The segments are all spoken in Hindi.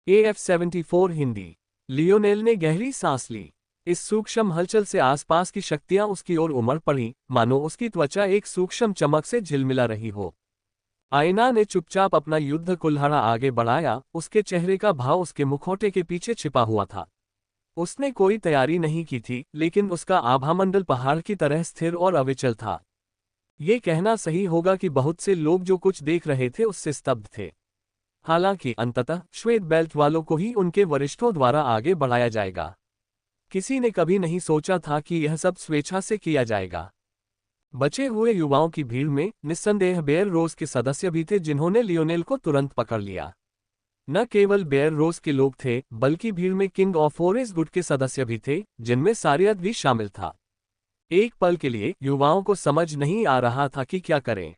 AF-74 हिंदी। लियोनेल ने गहरी सांस ली। इस सूक्ष्म हलचल से आसपास की शक्तियां उसकी ओर उमड़ पड़ी, मानो उसकी त्वचा एक सूक्ष्म चमक से झिलमिला रही हो। आईना ने चुपचाप अपना युद्ध कुल्हाड़ा आगे बढ़ाया, उसके चेहरे का भाव उसके मुखौटे के पीछे छिपा हुआ था। उसने कोई तैयारी नहीं की थी, लेकिन उसका आभामंडल पहाड़ की तरह स्थिर और अविचल था। ये कहना सही होगा कि बहुत से लोग जो कुछ देख रहे थे उससे स्तब्ध थे। हालांकि अंततः श्वेत बेल्ट वालों को ही उनके वरिष्ठों द्वारा आगे बढ़ाया जाएगा। किसी ने कभी नहीं सोचा था कि यह सब स्वेच्छा से किया जाएगा। बचे हुए युवाओं की भीड़ में निस्संदेह बेयर रोज के सदस्य भी थे, जिन्होंने लियोनेल को तुरंत पकड़ लिया। न केवल बेयर रोज के लोग थे, बल्कि भीड़ में किंग ऑफ ओरेस गुट के सदस्य भी थे, जिनमें सारियत भी शामिल था। एक पल के लिए युवाओं को समझ नहीं आ रहा था कि क्या करें।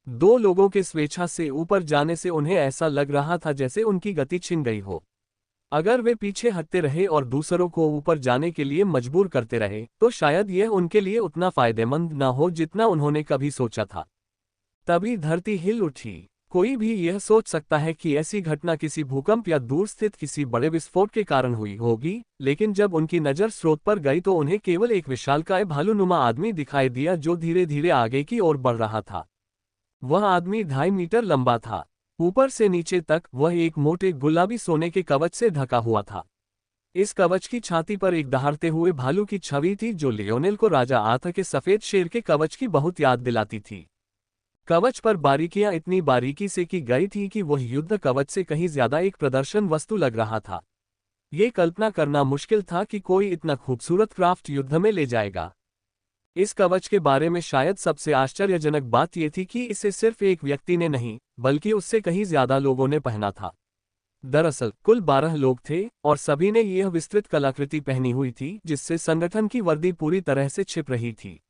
दो लोगों के स्वेच्छा से ऊपर जाने से उन्हें ऐसा लग रहा था जैसे उनकी गति छिन गई हो। अगर वे पीछे हटते रहे और दूसरों को ऊपर जाने के लिए मजबूर करते रहे, तो शायद यह उनके लिए उतना फायदेमंद न हो जितना उन्होंने कभी सोचा था। तभी धरती हिल उठी। कोई भी यह सोच सकता है कि ऐसी घटना किसी भूकंप या दूर स्थित किसी बड़े विस्फोट के कारण हुई होगी, लेकिन जब उनकी नज़र स्रोत पर गई तो उन्हें केवल एक विशालकाय भालूनुमा आदमी दिखाई दिया जो धीरे धीरे आगे की ओर बढ़ रहा था। वह आदमी 2.5 मीटर लंबा था। ऊपर से नीचे तक वह एक मोटे गुलाबी सोने के कवच से ढका हुआ था। इस कवच की छाती पर एक दहाड़ते हुए भालू की छवि थी, जो लियोनेल को राजा आर्थर के सफेद शेर के कवच की बहुत याद दिलाती थी। कवच पर बारीकियां इतनी बारीकी से की गई थी कि वह युद्ध कवच से कहीं ज्यादा एक प्रदर्शन वस्तु लग रहा था। ये कल्पना करना मुश्किल था कि कोई इतना खूबसूरत क्राफ्ट युद्ध में ले जाएगा। इस कवच के बारे में शायद सबसे आश्चर्यजनक बात यह थी कि इसे सिर्फ एक व्यक्ति ने नहीं, बल्कि उससे कहीं ज्यादा लोगों ने पहना था। दरअसल कुल 12 लोग थे, और सभी ने यह विस्तृत कलाकृति पहनी हुई थी, जिससे संगठन की वर्दी पूरी तरह से छिप रही थी।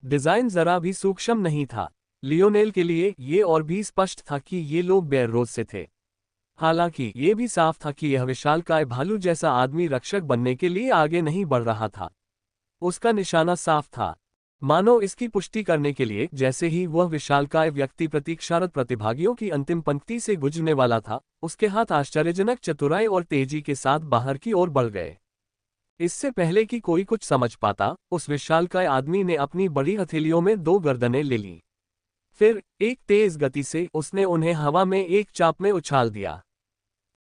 डिजाइन जरा भी सूक्ष्म नहीं था। लियोनेल के लिए ये और भी स्पष्ट था कि ये लोग बेयर रोज से थे। हालांकि ये भी साफ था कि यह विशालकाय भालू जैसा आदमी रक्षक बनने के लिए आगे नहीं बढ़ रहा था। उसका निशाना साफ था, मानो इसकी पुष्टि करने के लिए जैसे ही वह विशालकाय व्यक्ति प्रतीक्षारत प्रतिभागियों की अंतिम पंक्ति से गुजरने वाला था, उसके हाथ आश्चर्यजनक चतुराई और तेजी के साथ बाहर की ओर बढ़ गए। इससे पहले कि कोई कुछ समझ पाता, उस विशालकाय आदमी ने अपनी बड़ी हथेलियों में 2 गर्दनें ले लीं। फिर एक तेज गति से उसने उन्हें हवा में एक चाप में उछाल दिया।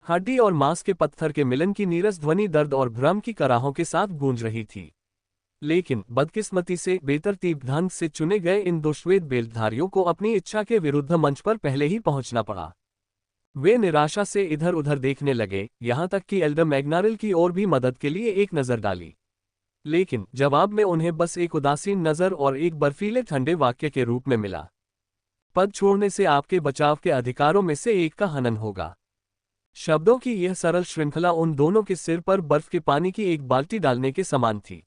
हड्डी और मांस के पत्थर के मिलन की नीरस ध्वनि दर्द और भ्रम की कराहों के साथ गूंज रही थी। लेकिन बदकिस्मती से बेतरतीब ढंग से चुने गए इन 2 श्वेत बेल्टधारियों को अपनी इच्छा के विरुद्ध मंच पर पहले ही पहुंचना पड़ा। वे निराशा से इधर उधर देखने लगे, यहां तक कि एल्डर मैग्नारिल की ओर भी मदद के लिए एक नजर डाली। लेकिन जवाब में उन्हें बस एक उदासीन नजर और एक बर्फीले ठंडे वाक्य के रूप में मिला। पद छोड़ने से आपके बचाव के अधिकारों में से एक का हनन होगा। शब्दों की यह सरल श्रृंखला उन दोनों के सिर पर बर्फ के पानी की एक बाल्टी डालने के समान थी।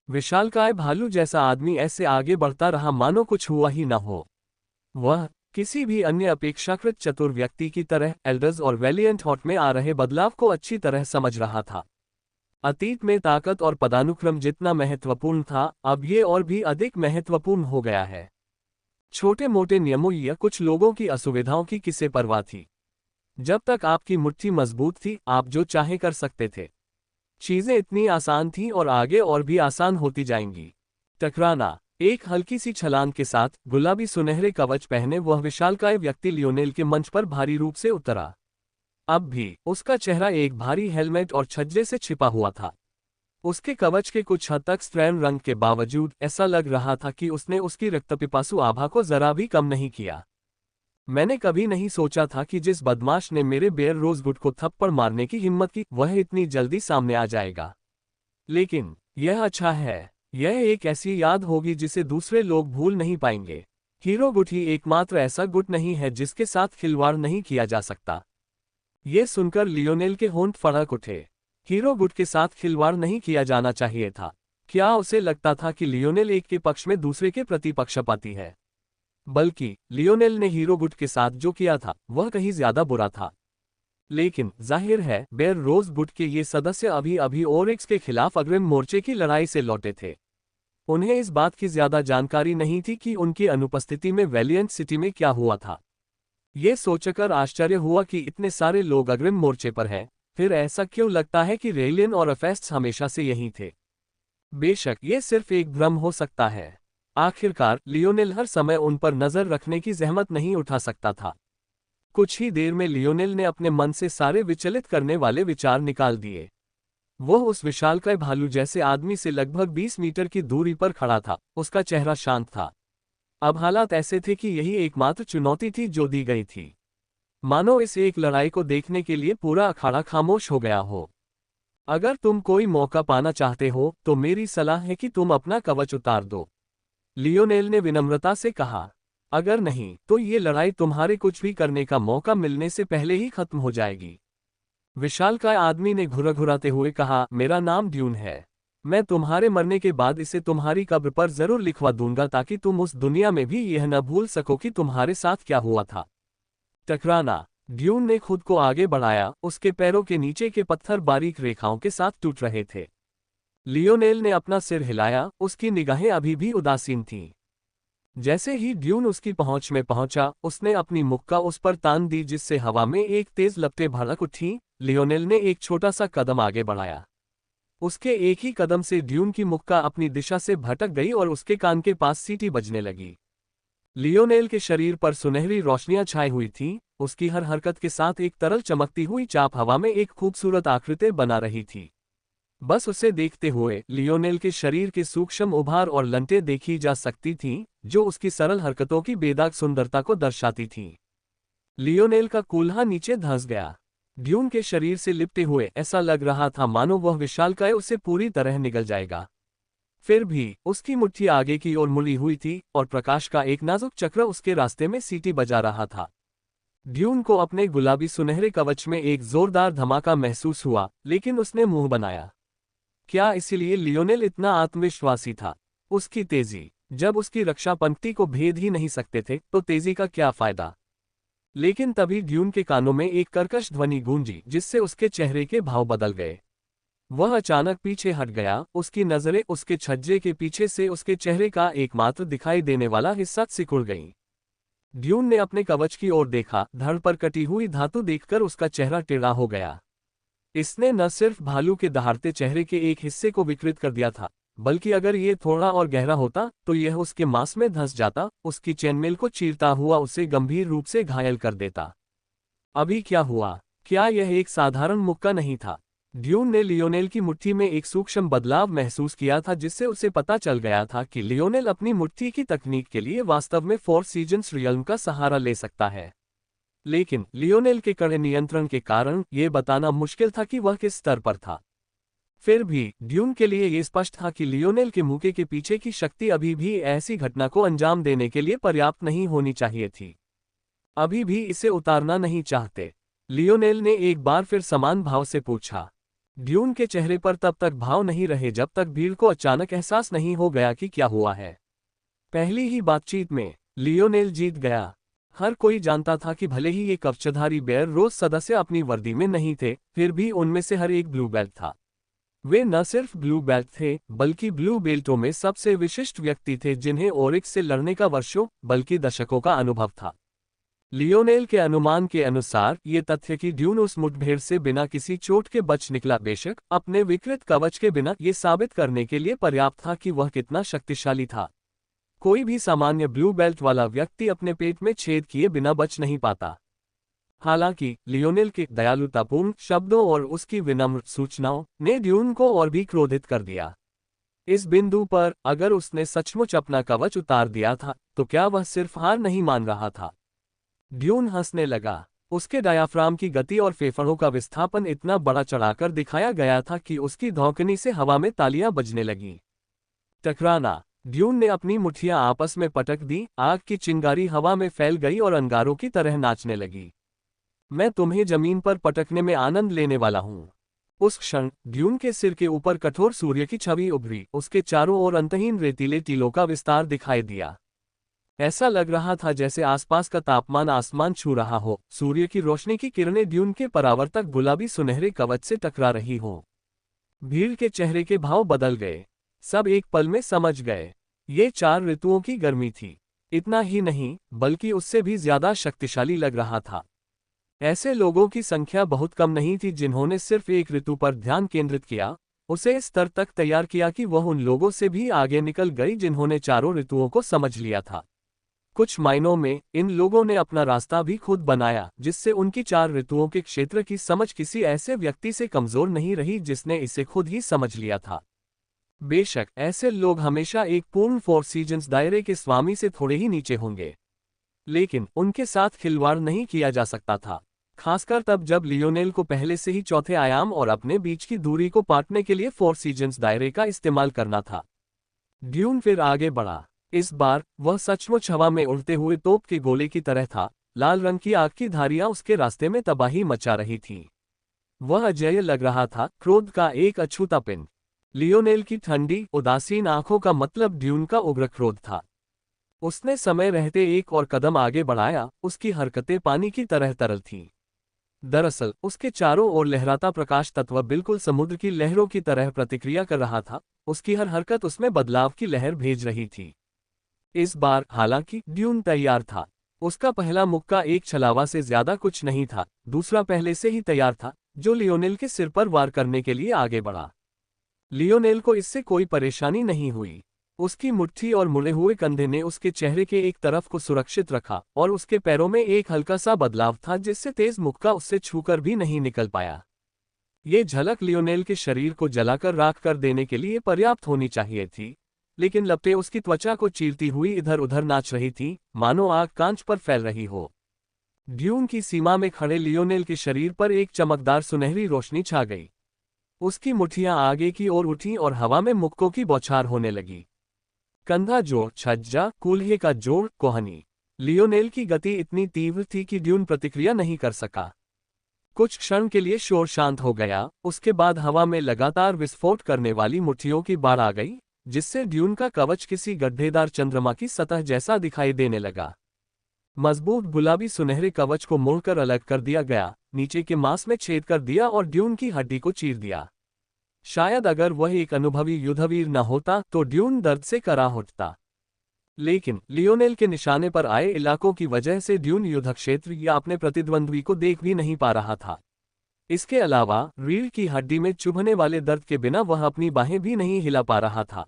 विशालकाय भालू जैसा आदमी ऐसे आगे बढ़ता रहा मानो कुछ हुआ ही न हो। वह किसी भी अन्य अपेक्षाकृत चतुर व्यक्ति की तरह एल्डर्स और वैलिएंट हॉट में आ रहे बदलाव को अच्छी तरह समझ रहा था। अतीत में ताकत और पदानुक्रम जितना महत्वपूर्ण था, अब ये और भी अधिक महत्वपूर्ण हो गया है। छोटे मोटे नियमों या कुछ लोगों की असुविधाओं की किसे परवाह थी। जब तक आपकी मुट्ठी मजबूत थी, आप जो चाहे कर सकते थे। चीजें इतनी आसान थीं और आगे और भी आसान होती जाएंगी। टकराना। एक हल्की सी छलांग के साथ गुलाबी सुनहरे कवच पहने वह विशालकाय व्यक्ति लियोनेल के मंच पर भारी रूप से उतरा। अब भी उसका चेहरा एक भारी हेलमेट और छज्जे से छिपा हुआ था। उसके कवच के कुछ हद तक स्ट्रैन रंग के बावजूद ऐसा लग रहा था कि उसने उसकी रक्तपिपासु आभा को जरा भी कम नहीं किया। मैंने कभी नहीं सोचा था कि जिस बदमाश ने मेरे बेयर रोज गुट को थप्पड़ मारने की हिम्मत की, वह इतनी जल्दी सामने आ जाएगा। लेकिन यह अच्छा है। यह एक ऐसी याद होगी जिसे दूसरे लोग भूल नहीं पाएंगे। हीरो गुट ही एकमात्र ऐसा गुट नहीं है जिसके साथ खिलवाड़ नहीं किया जा सकता। ये सुनकर लियोनेल के होंठ फड़क उठे। हीरो गुट के साथ खिलवाड़ नहीं किया जाना चाहिए था। क्या उसे लगता था कि लियोनेल एक के पक्ष में दूसरे के प्रति पक्षपाती है? बल्कि लियोनेल ने हीरो गुट के साथ जो किया था वह कहीं ज्यादा बुरा था। लेकिन जाहिर है बेयर रोज गुट के ये सदस्य अभी अभी ओरिक्स के खिलाफ अग्रिम मोर्चे की लड़ाई से लौटे थे। उन्हें इस बात की ज्यादा जानकारी नहीं थी कि उनकी अनुपस्थिति में वैलिएंट सिटी में क्या हुआ था। ये सोचकर आश्चर्य हुआ कि इतने सारे लोग अग्रिम मोर्चे पर हैं, फिर ऐसा क्यों लगता है कि रेलियन और अफेस्ट हमेशा से यहीं थे। बेशक ये सिर्फ एक भ्रम हो सकता है। आखिरकार लियोनेल हर समय उन पर नजर रखने की जहमत नहीं उठा सकता था। कुछ ही देर में लियोनेल ने अपने मन से सारे विचलित करने वाले विचार निकाल दिए। वह उस विशालकाय भालू जैसे आदमी से लगभग 20 मीटर की दूरी पर खड़ा था, उसका चेहरा शांत था। अब हालात ऐसे थे कि यही एकमात्र चुनौती थी जो दी गई थी। मानो इस एक लड़ाई को देखने के लिए पूरा अखाड़ा खामोश हो गया हो। अगर तुम कोई मौका पाना चाहते हो तो मेरी सलाह है कि तुम अपना कवच उतार दो, लियोनेल ने विनम्रता से कहा। अगर नहीं तो ये लड़ाई तुम्हारे कुछ भी करने का मौका मिलने से पहले ही खत्म हो जाएगी। विशालकाय आदमी ने घुरघुराते हुए कहा, मेरा नाम ड्यून है। मैं तुम्हारे मरने के बाद इसे तुम्हारी कब्र पर जरूर लिखवा दूंगा ताकि तुम उस दुनिया में भी यह न भूल सको कि तुम्हारे साथ क्या हुआ था। टकराना। ड्यून ने खुद को आगे बढ़ाया, उसके पैरों के नीचे के पत्थर बारीक रेखाओं के साथ टूट रहे थे। लियोनेल ने अपना सिर हिलाया, उसकी निगाहें अभी भी उदासीन थीं। जैसे ही ड्यून उसकी पहुंच में पहुंचा, उसने अपनी मुक्का उस पर तान दी जिससे हवा में एक तेज लपटें भड़क उठी। लियोनेल ने एक छोटा सा कदम आगे बढ़ाया। उसके एक ही कदम से ड्यून की मुक्का अपनी दिशा से भटक गई और उसके कान के पास सीटी बजने लगी। लियोनेल के शरीर पर सुनहरी रोशनियां छाई हुई थीं, उसकी हर हरकत के साथ एक तरल चमकती हुई चाप हवा में एक खूबसूरत आकृति बना रही थी। बस उसे देखते हुए लियोनेल के शरीर के सूक्ष्म उभार और लंटें देखी जा सकती थीं, जो उसकी सरल हरकतों की बेदाग सुंदरता को दर्शाती थीं। लियोनेल का कूल्हा नीचे धंस गया। ड्यून के शरीर से लिपटे हुए ऐसा लग रहा था मानो वह विशालकाय उसे पूरी तरह निगल जाएगा। फिर भी उसकी मुट्ठी आगे की ओर मुड़ी हुई थी और प्रकाश का एक नाजुक चक्र उसके रास्ते में सीटी बजा रहा था। ड्यून को अपने गुलाबी सुनहरे कवच में एक जोरदार धमाका महसूस हुआ, लेकिन उसने मुंह बनाया। क्या इसीलिए लियोनेल इतना आत्मविश्वासी था? उसकी तेजी। जब उसकी रक्षा पंक्ति को भेद ही नहीं सकते थे तो तेजी का क्या फायदा। लेकिन तभी ड्यून के कानों में एक कर्कश ध्वनि गूंजी जिससे उसके चेहरे के भाव बदल गए। वह अचानक पीछे हट गया, उसकी नजरें उसके छज्जे के पीछे से उसके चेहरे का एकमात्र दिखाई देने वाला हिस्सा सिकुड़ गईं। ड्यून ने अपने कवच की ओर देखा, धड़ पर कटी हुई धातु देखकर उसका चेहरा टेढ़ा हो गया। इसने न सिर्फ भालू के दहाड़ते चेहरे के एक हिस्से को विकृत कर दिया था, बल्कि अगर ये थोड़ा और गहरा होता तो यह उसके मांस में धंस जाता, उसकी चेनमेल को चीरता हुआ उसे गंभीर रूप से घायल कर देता। अभी क्या हुआ? क्या यह एक साधारण मुक्का नहीं था? ड्यून ने लियोनेल की मुट्ठी में एक सूक्ष्म बदलाव महसूस किया था जिससे उसे पता चल गया था कि लियोनेल अपनी मुट्ठी की तकनीक के लिए वास्तव में फोर सीजन्स रियल्म का सहारा ले सकता है। लेकिन लियोनेल के कड़े नियंत्रण के कारण यह बताना मुश्किल था कि वह किस स्तर पर था। फिर भी ड्यून के लिए यह स्पष्ट था कि लियोनेल के मुक्के के पीछे की शक्ति अभी भी ऐसी घटना को अंजाम देने के लिए पर्याप्त नहीं होनी चाहिए थी। अभी भी इसे उतारना नहीं चाहते? लियोनेल ने एक बार फिर समान भाव से पूछा। ड्यून के चेहरे पर तब तक भाव नहीं रहे जब तक भीड़ को अचानक एहसास नहीं हो गया कि क्या हुआ है। पहली ही बातचीत में लियोनेल जीत गया। हर कोई जानता था कि भले ही ये कवचधारी बेयर रोज सदस्य अपनी वर्दी में नहीं थे, फिर भी उनमें से हर एक ब्लू बेल्ट था। वे न सिर्फ ब्लू बेल्ट थे, बल्कि ब्लू बेल्टों में सबसे विशिष्ट व्यक्ति थे जिन्हें ओरिक्स से लड़ने का वर्षों बल्कि दशकों का अनुभव था। लियोनेल के अनुमान के अनुसार ये तथ्य कि ड्यून उस मुठभेड़ से बिना किसी चोट के बच निकला, बेशक अपने विकृत कवच के बिना, ये साबित करने के लिए पर्याप्त था कि वह कितना शक्तिशाली था। कोई भी सामान्य ब्लू बेल्ट वाला व्यक्ति अपने पेट में छेद किए बिना बच नहीं पाता। हालांकि लियोनेल के दयालुतापूर्ण शब्दों और उसकी विनम्र सूचनाओं ने ड्यून को और भी क्रोधित कर दिया। इस बिंदु पर अगर उसने सचमुच अपना कवच उतार दिया था तो क्या वह सिर्फ हार नहीं मान रहा था? ड्यून हंसने लगा। उसके डायाफ्राम की गति और फेफड़ों का विस्थापन इतना बड़ा चढ़ाकर दिखाया गया था कि उसकी धौंकनी से हवा में तालियां बजने लगीं। टकराना। ड्यून ने अपनी मुट्ठियां आपस में पटक दी, आग की चिंगारी हवा में फैल गई और अंगारों की तरह नाचने लगी। मैं तुम्हें जमीन पर पटकने में आनंद लेने वाला हूं। उस क्षण ड्यून के सिर के ऊपर कठोर सूर्य की छवि उभरी, उसके चारों ओर अंतहीन रेतीले टीलों का विस्तार दिखाई दिया। ऐसा लग रहा था जैसे आसपास का तापमान आसमान छू रहा हो। सूर्य की रोशनी की किरणें ड्यून के परावर्तक गुलाबी सुनहरे कवच से टकरा रही हों। भीड़ के चेहरे के भाव बदल गए। सब एक पल में समझ गए, ये 4 ऋतुओं की गर्मी थी। इतना ही नहीं, बल्कि उससे भी ज्यादा शक्तिशाली लग रहा था। ऐसे लोगों की संख्या बहुत कम नहीं थी जिन्होंने सिर्फ एक ऋतु पर ध्यान केंद्रित किया, उसे इस स्तर तक तैयार किया कि वह उन लोगों से भी आगे निकल गई जिन्होंने चारों ऋतुओं को समझ लिया था। कुछ मायनों में इन लोगों ने अपना रास्ता भी खुद बनाया, जिससे उनकी चार ऋतुओं के क्षेत्र की समझ किसी ऐसे व्यक्ति से कमजोर नहीं रही जिसने इसे खुद ही समझ लिया था। बेशक ऐसे लोग हमेशा एक पूर्ण फोर सीजन्स दायरे के स्वामी से थोड़े ही नीचे होंगे, लेकिन उनके साथ खिलवाड़ नहीं किया जा सकता था, खासकर तब जब लियोनेल को पहले से ही चौथे आयाम और अपने बीच की दूरी को पाटने के लिए फोर सीजन्स दायरे का इस्तेमाल करना था। ड्यून फिर आगे बढ़ा। इस बार वह सचमुच हवा में उड़ते हुए तोप के गोले की तरह था। लाल रंग की आग की धारियां उसके रास्ते में तबाही मचा रही थीं। वह अजेय लग रहा था, क्रोध का एक अछूता पिंड। लियोनेल की ठंडी उदासीन आंखों का मतलब ड्यून का उग्र क्रोध था। उसने समय रहते एक और कदम आगे बढ़ाया। उसकी हरकतें पानी की तरह तरल थीं। दरअसल उसके चारों ओर लहराता प्रकाश तत्व बिल्कुल समुद्र की लहरों की तरह प्रतिक्रिया कर रहा था। उसकी हर हरकत उसमें बदलाव की लहर भेज रही थी। इस बार हालांकि ड्यून तैयार था। उसका पहला मुक्का एक छलावा से ज्यादा कुछ नहीं था, दूसरा पहले से ही तैयार था, जो लियोनेल के सिर पर वार करने के लिए आगे बढ़ा। लियोनेल को इससे कोई परेशानी नहीं हुई। उसकी मुट्ठी और मुड़े हुए कंधे ने उसके चेहरे के एक तरफ को सुरक्षित रखा और उसके पैरों में एक हल्का सा बदलाव था जिससे तेज मुक्का उससे छूकर भी नहीं निकल पाया। ये झलक लियोनेल के शरीर को जलाकर राख कर देने के लिए पर्याप्त होनी चाहिए थी, लेकिन लपटें उसकी त्वचा को चीरती हुई इधर उधर नाच रही थी, मानो आग कांच पर फैल रही हो। ड्यून की सीमा में खड़े लियोनेल के शरीर पर एक चमकदार सुनहरी रोशनी छा गई। उसकी मुट्ठियां आगे की ओर उठी और हवा में मुक्कों की बौछार होने लगी। कंधा जोड़, छज्जा, कूल्हे का जोड़, कोहनी। लियोनेल की गति इतनी तीव्र थी कि ड्यून प्रतिक्रिया नहीं कर सका। कुछ क्षण के लिए शोर शांत हो गया, उसके बाद हवा में लगातार विस्फोट करने वाली मुट्ठियों की बाढ़ आ गई, जिससे ड्यून का कवच किसी गड्ढेदार चंद्रमा की सतह जैसा दिखाई देने लगा। मजबूत गुलाबी सुनहरे कवच को मोड़कर अलग कर दिया गया, नीचे के मांस में छेद कर दिया और ड्यून की हड्डी को चीर दिया। शायद अगर वह एक अनुभवी युद्धवीर न होता तो ड्यून दर्द से कराह उठता, लेकिन लियोनेल के निशाने पर आए इलाकों की वजह से ड्यून युद्धक्षेत्र या अपने प्रतिद्वंद्वी को देख भी नहीं पा रहा था। इसके अलावा रीढ़ की हड्डी में चुभने वाले दर्द के बिना वह अपनी बाहें भी नहीं हिला पा रहा था।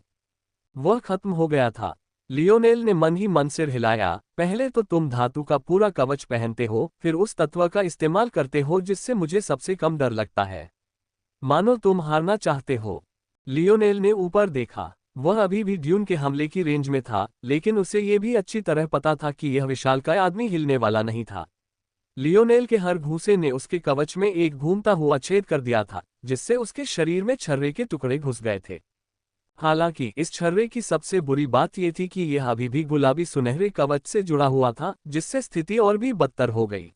वह खत्म हो गया था। लियोनेल ने मन ही मन सिर हिलाया। पहले तो तुम धातु का पूरा कवच पहनते हो, फिर उस तत्व का इस्तेमाल करते हो जिससे मुझे सबसे कम डर लगता है। मानो तुम हारना चाहते हो। लियोनेल ने ऊपर देखा। वह अभी भी ड्यून के हमले की रेंज में था, लेकिन उसे यह भी अच्छी तरह पता था कि यह विशालकाय आदमी हिलने वाला नहीं था। लियोनेल के हर घूंसे ने उसके कवच में एक घूमता हुआ छेद कर दिया था, जिससे उसके शरीर में छर्रे के टुकड़े घुस गए थे। हालांकि इस छर्रे की सबसे बुरी बात यह थी कि यह अभी भी गुलाबी सुनहरे कवच से जुड़ा हुआ था, जिससे स्थिति और भी बदतर हो गई।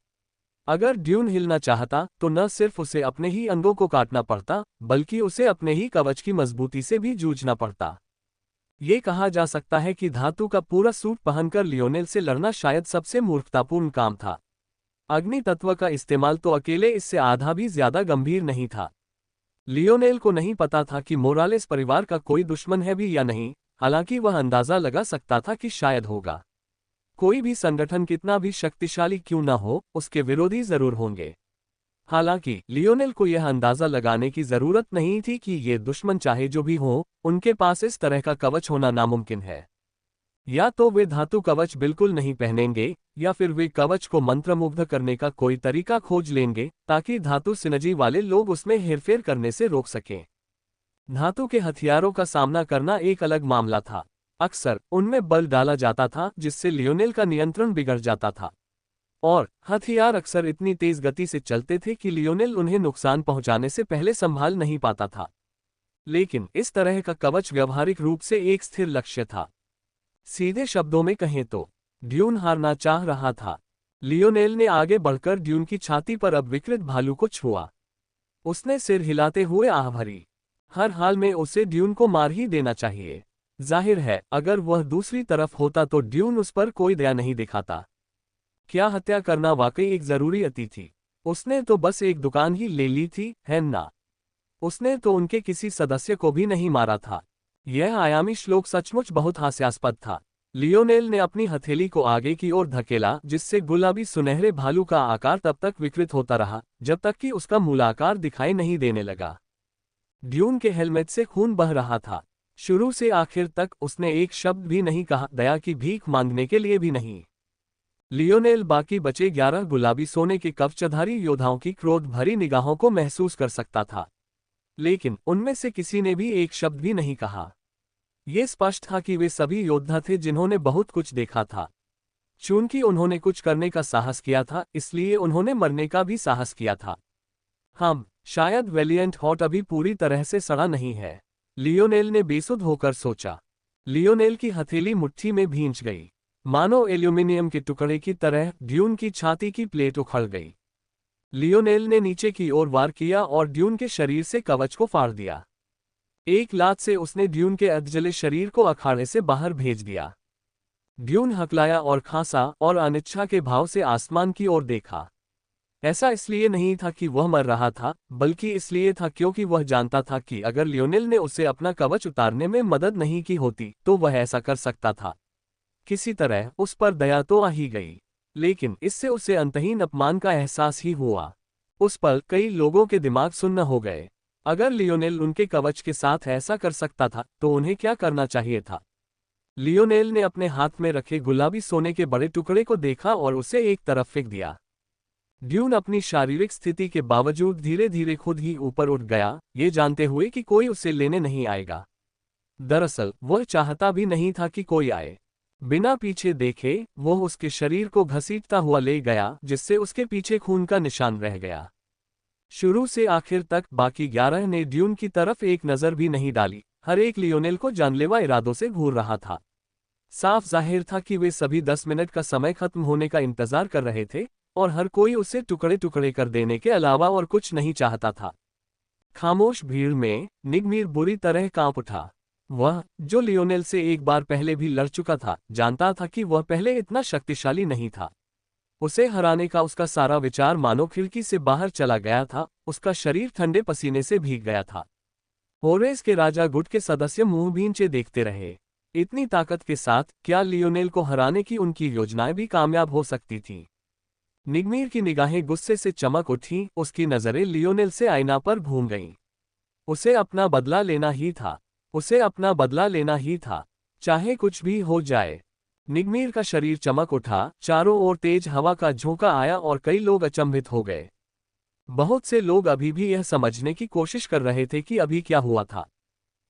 अगर ड्यून हिलना चाहता तो न सिर्फ उसे अपने ही अंगों को काटना पड़ता, बल्कि उसे अपने ही कवच की मजबूती से भी जूझना पड़ता। ये कहा जा सकता है कि धातु का पूरा सूट पहनकर लियोनेल से लड़ना शायद सबसे मूर्खतापूर्ण काम था। अग्नि तत्व का इस्तेमाल तो अकेले इससे आधा भी ज्यादा गंभीर नहीं था। लियोनेल को नहीं पता था कि मोरालेस परिवार का कोई दुश्मन है भी या नहीं, हालांकि वह अंदाजा लगा सकता था कि शायद होगा। कोई भी संगठन कितना भी शक्तिशाली क्यों न हो, उसके विरोधी जरूर होंगे। हालांकि लियोनेल को यह अंदाजा लगाने की जरूरत नहीं थी कि ये दुश्मन चाहे जो भी हो, उनके पास इस तरह का कवच होना नामुमकिन है। या तो वे धातु कवच बिल्कुल नहीं पहनेंगे, या फिर वे कवच को मंत्रमुग्ध करने का कोई तरीका खोज लेंगे ताकि धातु सिनर्जी वाले लोग उसमें हेरफेर करने से रोक सकें। धातु के हथियारों का सामना करना एक अलग मामला था। अक्सर उनमें बल डाला जाता था जिससे लियोनेल का नियंत्रण बिगड़ जाता था, और हथियार अक्सर इतनी तेज गति से चलते थे कि लियोनेल उन्हें नुकसान पहुंचाने से पहले संभाल नहीं पाता था। लेकिन इस तरह का कवच व्यावहारिक रूप से एक स्थिर लक्ष्य था। सीधे शब्दों में कहें तो ड्यून हारना चाह रहा था। लियोनेल ने आगे बढ़कर ड्यून की छाती पर अब विकृत भालू को छुआ। उसने सिर हिलाते हुए आह भरी। हर हाल में उसे ड्यून को मार ही देना चाहिए। जाहिर है अगर वह दूसरी तरफ होता तो ड्यून उस पर कोई दया नहीं दिखाता। क्या हत्या करना वाकई एक जरूरी अति थी? उसने तो बस एक दुकान ही ले ली थी, है ना? उसने तो उनके किसी सदस्य को भी नहीं मारा था। यह आयामी श्लोक सचमुच बहुत हास्यास्पद था। लियोनेल ने अपनी हथेली को आगे की ओर धकेला, जिससे गुलाबी सुनहरे भालू का आकार तब तक विकृत होता रहा जब तक कि उसका मूलाकार दिखाई नहीं देने लगा। ड्यून के हेलमेट से खून बह रहा था। शुरू से आखिर तक उसने एक शब्द भी नहीं कहा, दया की भीख मांगने के लिए भी नहीं। लियोनेल बाकी बचे 11 गुलाबी सोने के कवचधारी योद्धाओं की क्रोध भरी निगाहों को महसूस कर सकता था, लेकिन उनमें से किसी ने भी एक शब्द भी नहीं कहा। ये स्पष्ट था कि वे सभी योद्धा थे जिन्होंने बहुत कुछ देखा था। चूंकि उन्होंने कुछ करने का साहस किया था, इसलिए उन्होंने मरने का भी साहस किया था। शायद वेलिएंट हॉट अभी पूरी तरह से सड़ा नहीं है, लियोनेल ने बेसुध होकर सोचा। लियोनेल की हथेली मुट्ठी में भींच गई, मानो एल्यूमिनियम के टुकड़े की तरह। ड्यून की छाती की प्लेट उखड़ गई। लियोनेल ने नीचे की ओर वार किया और ड्यून के शरीर से कवच को फाड़ दिया। एक लात से उसने ड्यून के अधजले शरीर को अखाड़े से बाहर भेज दिया। ड्यून हकलाया और खांसा और अनिच्छा के भाव से आसमान की ओर देखा। ऐसा इसलिए नहीं था कि वह मर रहा था, बल्कि इसलिए था क्योंकि वह जानता था कि अगर लियोनेल ने उसे अपना कवच उतारने में मदद नहीं की होती तो वह ऐसा कर सकता था। किसी तरह उस पर दया तो आ ही गई, लेकिन इससे उसे अंतहीन अपमान का एहसास ही हुआ। उस पल कई लोगों के दिमाग सुन्न हो गए। अगर लियोनेल उनके कवच के साथ ऐसा कर सकता था तो उन्हें क्या करना चाहिए था? लियोनेल ने अपने हाथ में रखे गुलाबी सोने के बड़े टुकड़े को देखा और उसे एक तरफ फेंक दिया। ड्यून अपनी शारीरिक स्थिति के बावजूद धीरे धीरे खुद ही ऊपर उठ गया, ये जानते हुए कि कोई उसे लेने नहीं आएगा। दरअसल वह चाहता भी नहीं था कि कोई आए। बिना पीछे देखे वह उसके शरीर को घसीटता हुआ ले गया, जिससे उसके पीछे खून का निशान रह गया। शुरू से आखिर तक बाकी 11 ने ड्यून की तरफ एक नजर भी नहीं डाली। हर एक लियोनेल को जानलेवा इरादों से घूर रहा था। साफ जाहिर था कि वे सभी 10 मिनट का समय खत्म होने का इंतजार कर रहे थे और हर कोई उसे टुकड़े टुकड़े कर देने के अलावा और कुछ नहीं चाहता था। खामोश भीड़ में निगमीर बुरी तरह कांप उठा। वह, जो लियोनेल से एक बार पहले भी लड़ चुका था, जानता था कि वह पहले इतना शक्तिशाली नहीं था। उसे हराने का उसका सारा विचार मानो खिड़की से बाहर चला गया था। उसका शरीर ठंडे पसीने से भीग गया था। होरेस के राजा गुट के सदस्य मुंह भींचे देखते रहे। इतनी ताकत के साथ क्या लियोनेल को हराने की उनकी योजनाएं भी कामयाब हो सकती थीं? निगमीर की निगाहें गुस्से से चमक उठीं, उसकी नजरें लियोनेल से आईना पर घूम गईं। उसे अपना बदला लेना ही था। उसे अपना बदला लेना ही था, चाहे कुछ भी हो जाए। निगमीर का शरीर चमक उठा, चारों ओर तेज हवा का झोंका आया और कई लोग अचंभित हो गए। बहुत से लोग अभी भी यह समझने की कोशिश कर रहे थे कि अभी क्या हुआ था।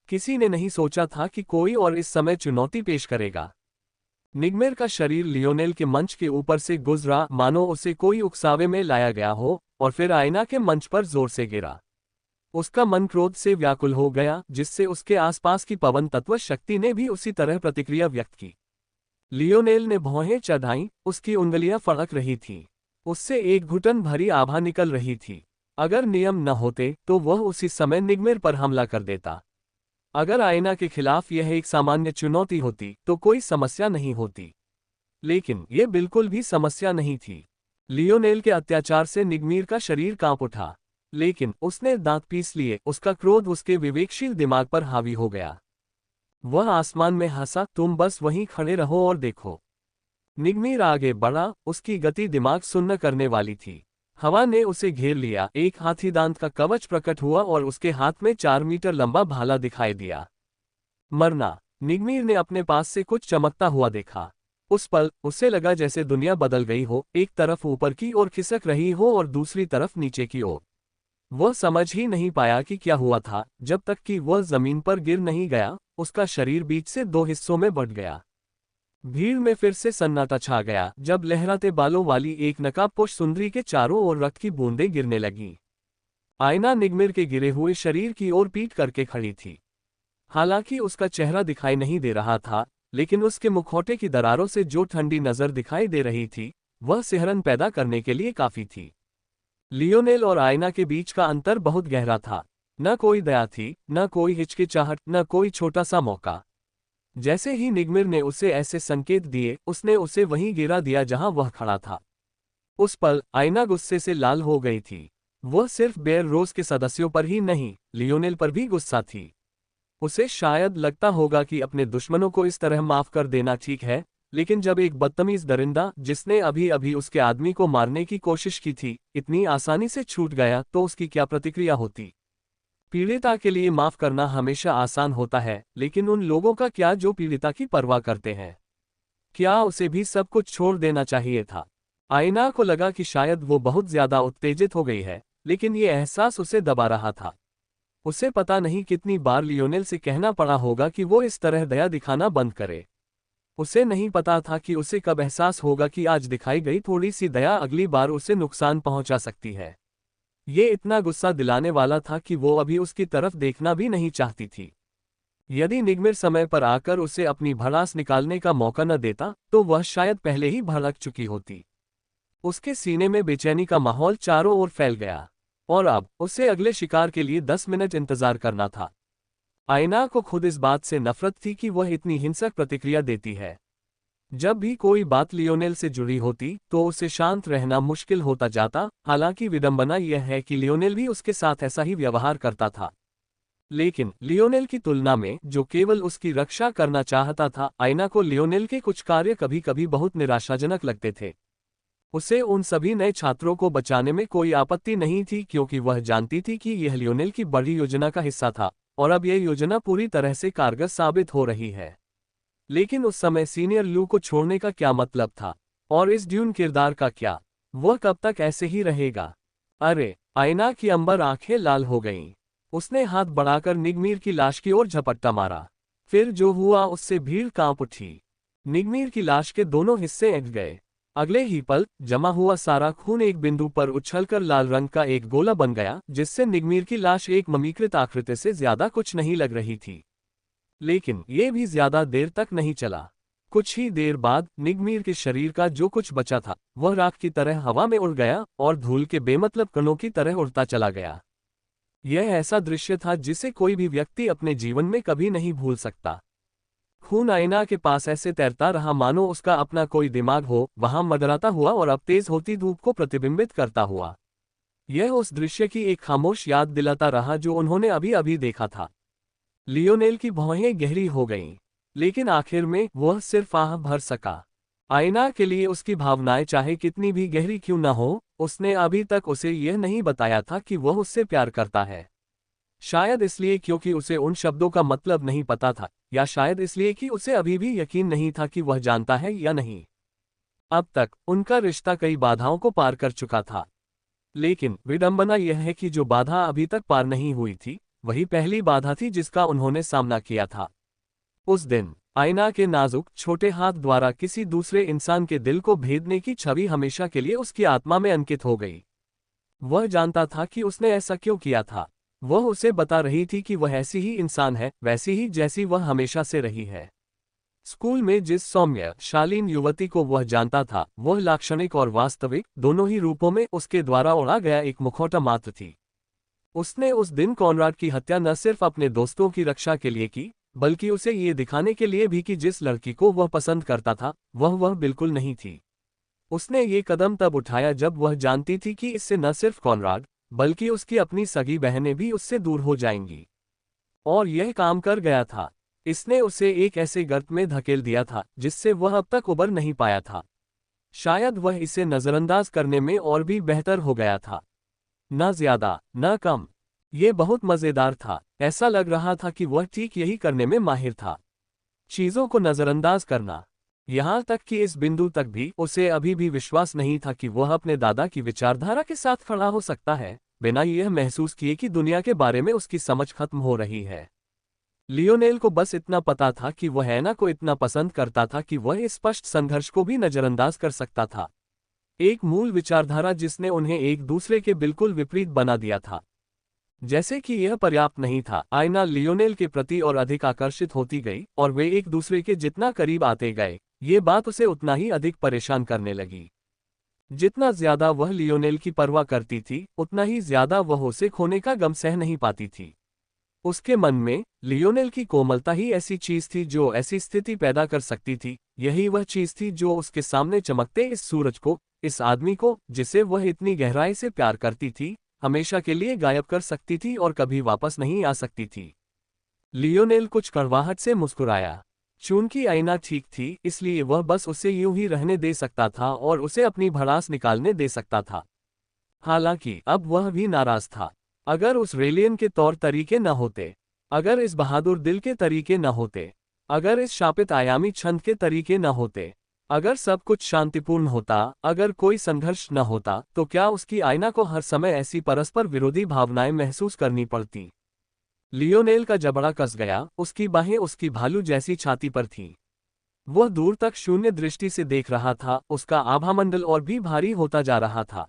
किसी ने नहीं सोचा था कि कोई और इस समय चुनौती पेश करेगा। निगमीर का शरीर लियोनेल के मंच के ऊपर से गुजरा, मानो उसे कोई उकसावे में लाया गया हो, और फिर आईना के मंच पर जोर से गिरा। उसका मन क्रोध से व्याकुल हो गया, जिससे उसके आसपास की पवन तत्व शक्ति ने भी उसी तरह प्रतिक्रिया व्यक्त की। लियोनेल ने भौहें चढ़ाईं, उसकी उंगलियां फड़क रही थीं। उससे एक घुटन भरी आभा निकल रही थी। अगर नियम न होते तो वह उसी समय निगमीर पर हमला कर देता। अगर आईना के खिलाफ यह एक सामान्य चुनौती होती तो कोई समस्या नहीं होती, लेकिन यह बिल्कुल भी समस्या नहीं थी। लियोनेल के अत्याचार से निगमीर का शरीर कांप उठा, लेकिन उसने दांत पीस लिए। उसका क्रोध उसके विवेकशील दिमाग पर हावी हो गया। वह आसमान में हंसा, तुम बस वहीं खड़े रहो और देखो। निगमीर आगे बढ़ा, उसकी गति दिमाग सुन्न करने वाली थी। हवा ने उसे घेर लिया, एक हाथी दांत का कवच प्रकट हुआ और उसके हाथ में 4 मीटर लंबा भाला दिखाई दिया। मरना। निगमीर ने अपने पास से कुछ चमकता हुआ देखा। उस पल उसे लगा जैसे दुनिया बदल गई हो, एक तरफ ऊपर की ओर खिसक रही हो और दूसरी तरफ नीचे की ओर। वह समझ ही नहीं पाया कि क्या हुआ था, जब तक कि वह जमीन पर गिर नहीं गया। उसका शरीर बीच से 2 हिस्सों में बंट गया। भीड़ में फिर से सन्नाटा छा गया जब लहराते बालों वाली एक नकाबपोश सुंदरी के चारों ओर रक्त की बूंदें गिरने लगीं। आईना निगमीर के गिरे हुए शरीर की ओर पीट करके खड़ी थी। हालांकि उसका चेहरा दिखाई नहीं दे रहा था, लेकिन उसके मुखौटे की दरारों से जो ठंडी नजर दिखाई दे रही थी, वह सिहरन पैदा करने के लिए काफी थी। लियोनेल और आईना के बीच का अंतर बहुत गहरा था। न कोई दया थी, न कोई हिचकिचाहट, न कोई छोटा सा मौका। जैसे ही निगमीर ने उसे ऐसे संकेत दिए, उसने उसे वहीं गिरा दिया जहां वह खड़ा था। उस पल आईना गुस्से से लाल हो गई थी। वह सिर्फ बेयर रोज के सदस्यों पर ही नहीं, लियोनेल पर भी गुस्सा थी। उसे शायद लगता होगा कि अपने दुश्मनों को इस तरह माफ कर देना ठीक है, लेकिन जब एक बदतमीज दरिंदा जिसने अभी अभी उसके आदमी को मारने की कोशिश की थी, इतनी आसानी से छूट गया तो उसकी क्या प्रतिक्रिया होती। पीड़िता के लिए माफ करना हमेशा आसान होता है, लेकिन उन लोगों का क्या जो पीड़िता की परवाह करते हैं? क्या उसे भी सब कुछ छोड़ देना चाहिए था? आयना को लगा कि शायद वो बहुत ज्यादा उत्तेजित हो गई है, लेकिन ये एहसास उसे दबा रहा था। उसे पता नहीं कितनी बार लियोनेल से कहना पड़ा होगा कि वो इस तरह दया दिखाना बंद करे। उसे नहीं पता था कि उसे कब एहसास होगा कि आज दिखाई गई थोड़ी सी दया अगली बार उसे नुकसान पहुंचा सकती है। ये इतना गुस्सा दिलाने वाला था कि वो अभी उसकी तरफ देखना भी नहीं चाहती थी। यदि निगमिर समय पर आकर उसे अपनी भड़ास निकालने का मौका न देता तो वह शायद पहले ही भड़क चुकी होती। उसके सीने में बेचैनी का माहौल चारों ओर फैल गया, और अब उसे अगले शिकार के लिए 10 मिनट इंतजार करना था। आयना को खुद इस बात से नफरत थी कि वह इतनी हिंसक प्रतिक्रिया देती है। जब भी कोई बात लियोनेल से जुड़ी होती तो उसे शांत रहना मुश्किल होता जाता। हालांकि विडंबना यह है कि लियोनेल भी उसके साथ ऐसा ही व्यवहार करता था, लेकिन लियोनेल की तुलना में जो केवल उसकी रक्षा करना चाहता था, आयना को लियोनेल के कुछ कार्य कभी कभी बहुत निराशाजनक लगते थे। उसे उन सभी नए छात्रों को बचाने में कोई आपत्ति नहीं थी, क्योंकि वह जानती थी कि यह लियोनेल की बड़ी योजना का हिस्सा था, और अब यह योजना पूरी तरह से कारगर साबित हो रही है। लेकिन उस समय सीनियर लू को छोड़ने का क्या मतलब था, और इस ड्यून किरदार का क्या? वह कब तक ऐसे ही रहेगा? अरे! आयना की अंबर आंखें लाल हो गईं। उसने हाथ बढ़ाकर निगमीर की लाश की ओर झपट्टा मारा। फिर जो हुआ उससे भीड़ कांप उठी। निगमीर की लाश के दोनों हिस्से एंध गए। अगले ही पल जमा हुआ सारा खून एक बिंदु पर उछलकर लाल रंग का एक गोला बन गया, जिससे निगमीर की लाश एक ममीकृत आकृति से ज्यादा कुछ नहीं लग रही थी। लेकिन ये भी ज्यादा देर तक नहीं चला। कुछ ही देर बाद निगमीर के शरीर का जो कुछ बचा था वह राख की तरह हवा में उड़ गया और धूल के बेमतलब कणों की तरह उड़ता चला गया। यह ऐसा दृश्य था जिसे कोई भी व्यक्ति अपने जीवन में कभी नहीं भूल सकता। खून आईना के पास ऐसे तैरता रहा मानो उसका अपना कोई दिमाग हो, वहां मडराता हुआ और अब तेज होती धूप को प्रतिबिंबित करता हुआ। यह उस दृश्य की एक खामोश याद दिलाता रहा जो उन्होंने अभी अभी देखा था। लियोनेल की भौहें गहरी हो गईं, लेकिन आखिर में वह सिर्फ आह भर सका। आयना के लिए उसकी भावनाएं चाहे कितनी भी गहरी क्यों न हो, उसने अभी तक उसे यह नहीं बताया था कि वह उससे प्यार करता है। शायद इसलिए क्योंकि उसे उन शब्दों का मतलब नहीं पता था, या शायद इसलिए कि उसे अभी भी यकीन नहीं था कि वह जानता है या नहीं। अब तक उनका रिश्ता कई बाधाओं को पार कर चुका था, लेकिन विडंबना यह है कि जो बाधा अभी तक पार नहीं हुई थी वही पहली बाधा थी जिसका उन्होंने सामना किया था। उस दिन आयना के नाजुक छोटे हाथ द्वारा किसी दूसरे इंसान के दिल को भेदने की छवि हमेशा के लिए उसकी आत्मा में अंकित हो गई। वह जानता था कि उसने ऐसा क्यों किया था। वह उसे बता रही थी कि वह ऐसी ही इंसान है, वैसी ही जैसी वह हमेशा से रही है। स्कूल में जिस सौम्य शालीन युवती को वह जानता था, वह लाक्षणिक और वास्तविक दोनों ही रूपों में उसके द्वारा ओढ़ा गया एक मुखौटा मात्र थी। उसने उस दिन कॉनराड की हत्या न सिर्फ अपने दोस्तों की रक्षा के लिए की, बल्कि उसे ये दिखाने के लिए भी कि जिस लड़की को वह पसंद करता था वह बिल्कुल नहीं थी। उसने ये कदम तब उठाया जब वह जानती थी कि इससे न सिर्फ कॉनराड बल्कि उसकी अपनी सगी बहनें भी उससे दूर हो जाएंगी। और यह काम कर गया था। इसने उसे एक ऐसे गर्त में धकेल दिया था जिससे वह अब तक उबर नहीं पाया था। शायद वह इसे नजरअंदाज करने में और भी बेहतर हो गया था, न ज्यादा न कम। ये बहुत मजेदार था। ऐसा लग रहा था कि वह ठीक यही करने में माहिर था, चीजों को नजरअंदाज करना। यहाँ तक कि इस बिंदु तक भी उसे अभी भी विश्वास नहीं था कि वह अपने दादा की विचारधारा के साथ खड़ा हो सकता है, बिना यह महसूस किए कि दुनिया के बारे में उसकी समझ खत्म हो रही है। लियोनेल को बस इतना पता था कि वह ऐना को इतना पसंद करता था कि वह इस स्पष्ट संघर्ष को भी नजरअंदाज कर सकता था। एक मूल विचारधारा जिसने उन्हें एक दूसरे के बिल्कुल विपरीत बना दिया था। जैसे कि यह पर्याप्त नहीं था, आयना लियोनेल के प्रति और अधिक आकर्षित होती गई और वे एक दूसरे के जितना करीब आते गए, ये बात उसे उतना ही अधिक परेशान करने लगी। जितना ज्यादा वह लियोनेल की परवाह करती थी, उतना ही ज्यादा वह उसे खोने का गम सह नहीं पाती थी। उसके मन में लियोनेल की कोमलता ही ऐसी चीज थी जो ऐसी स्थिति पैदा कर सकती थी। यही वह चीज थी जो उसके सामने चमकते इस सूरज को, इस आदमी को जिसे वह इतनी गहराई से प्यार करती थी, हमेशा के लिए गायब कर सकती थी और कभी वापस नहीं आ सकती थी। लियोनेल कुछ कड़वाहट से मुस्कुराया। चूंकि आईना ठीक थी, इसलिए वह बस उसे यूं ही रहने दे सकता था और उसे अपनी भड़ास निकालने दे सकता था। हालांकि अब वह भी नाराज था। अगर उस रेलियन के तौर तरीके न होते, अगर इस बहादुर दिल के तरीके न होते, अगर इस शापित आयामी छंद के तरीके न होते, अगर सब कुछ शांतिपूर्ण होता, अगर कोई संघर्ष न होता, तो क्या उसकी आईना को हर समय ऐसी परस्पर विरोधी भावनाएं महसूस करनी पड़ती? लियोनेल का जबड़ा कस गया, उसकी बाहें उसकी भालू जैसी छाती पर थीं। वह दूर तक शून्य दृष्टि से देख रहा था, उसका आभामंडल और भी भारी होता जा रहा था।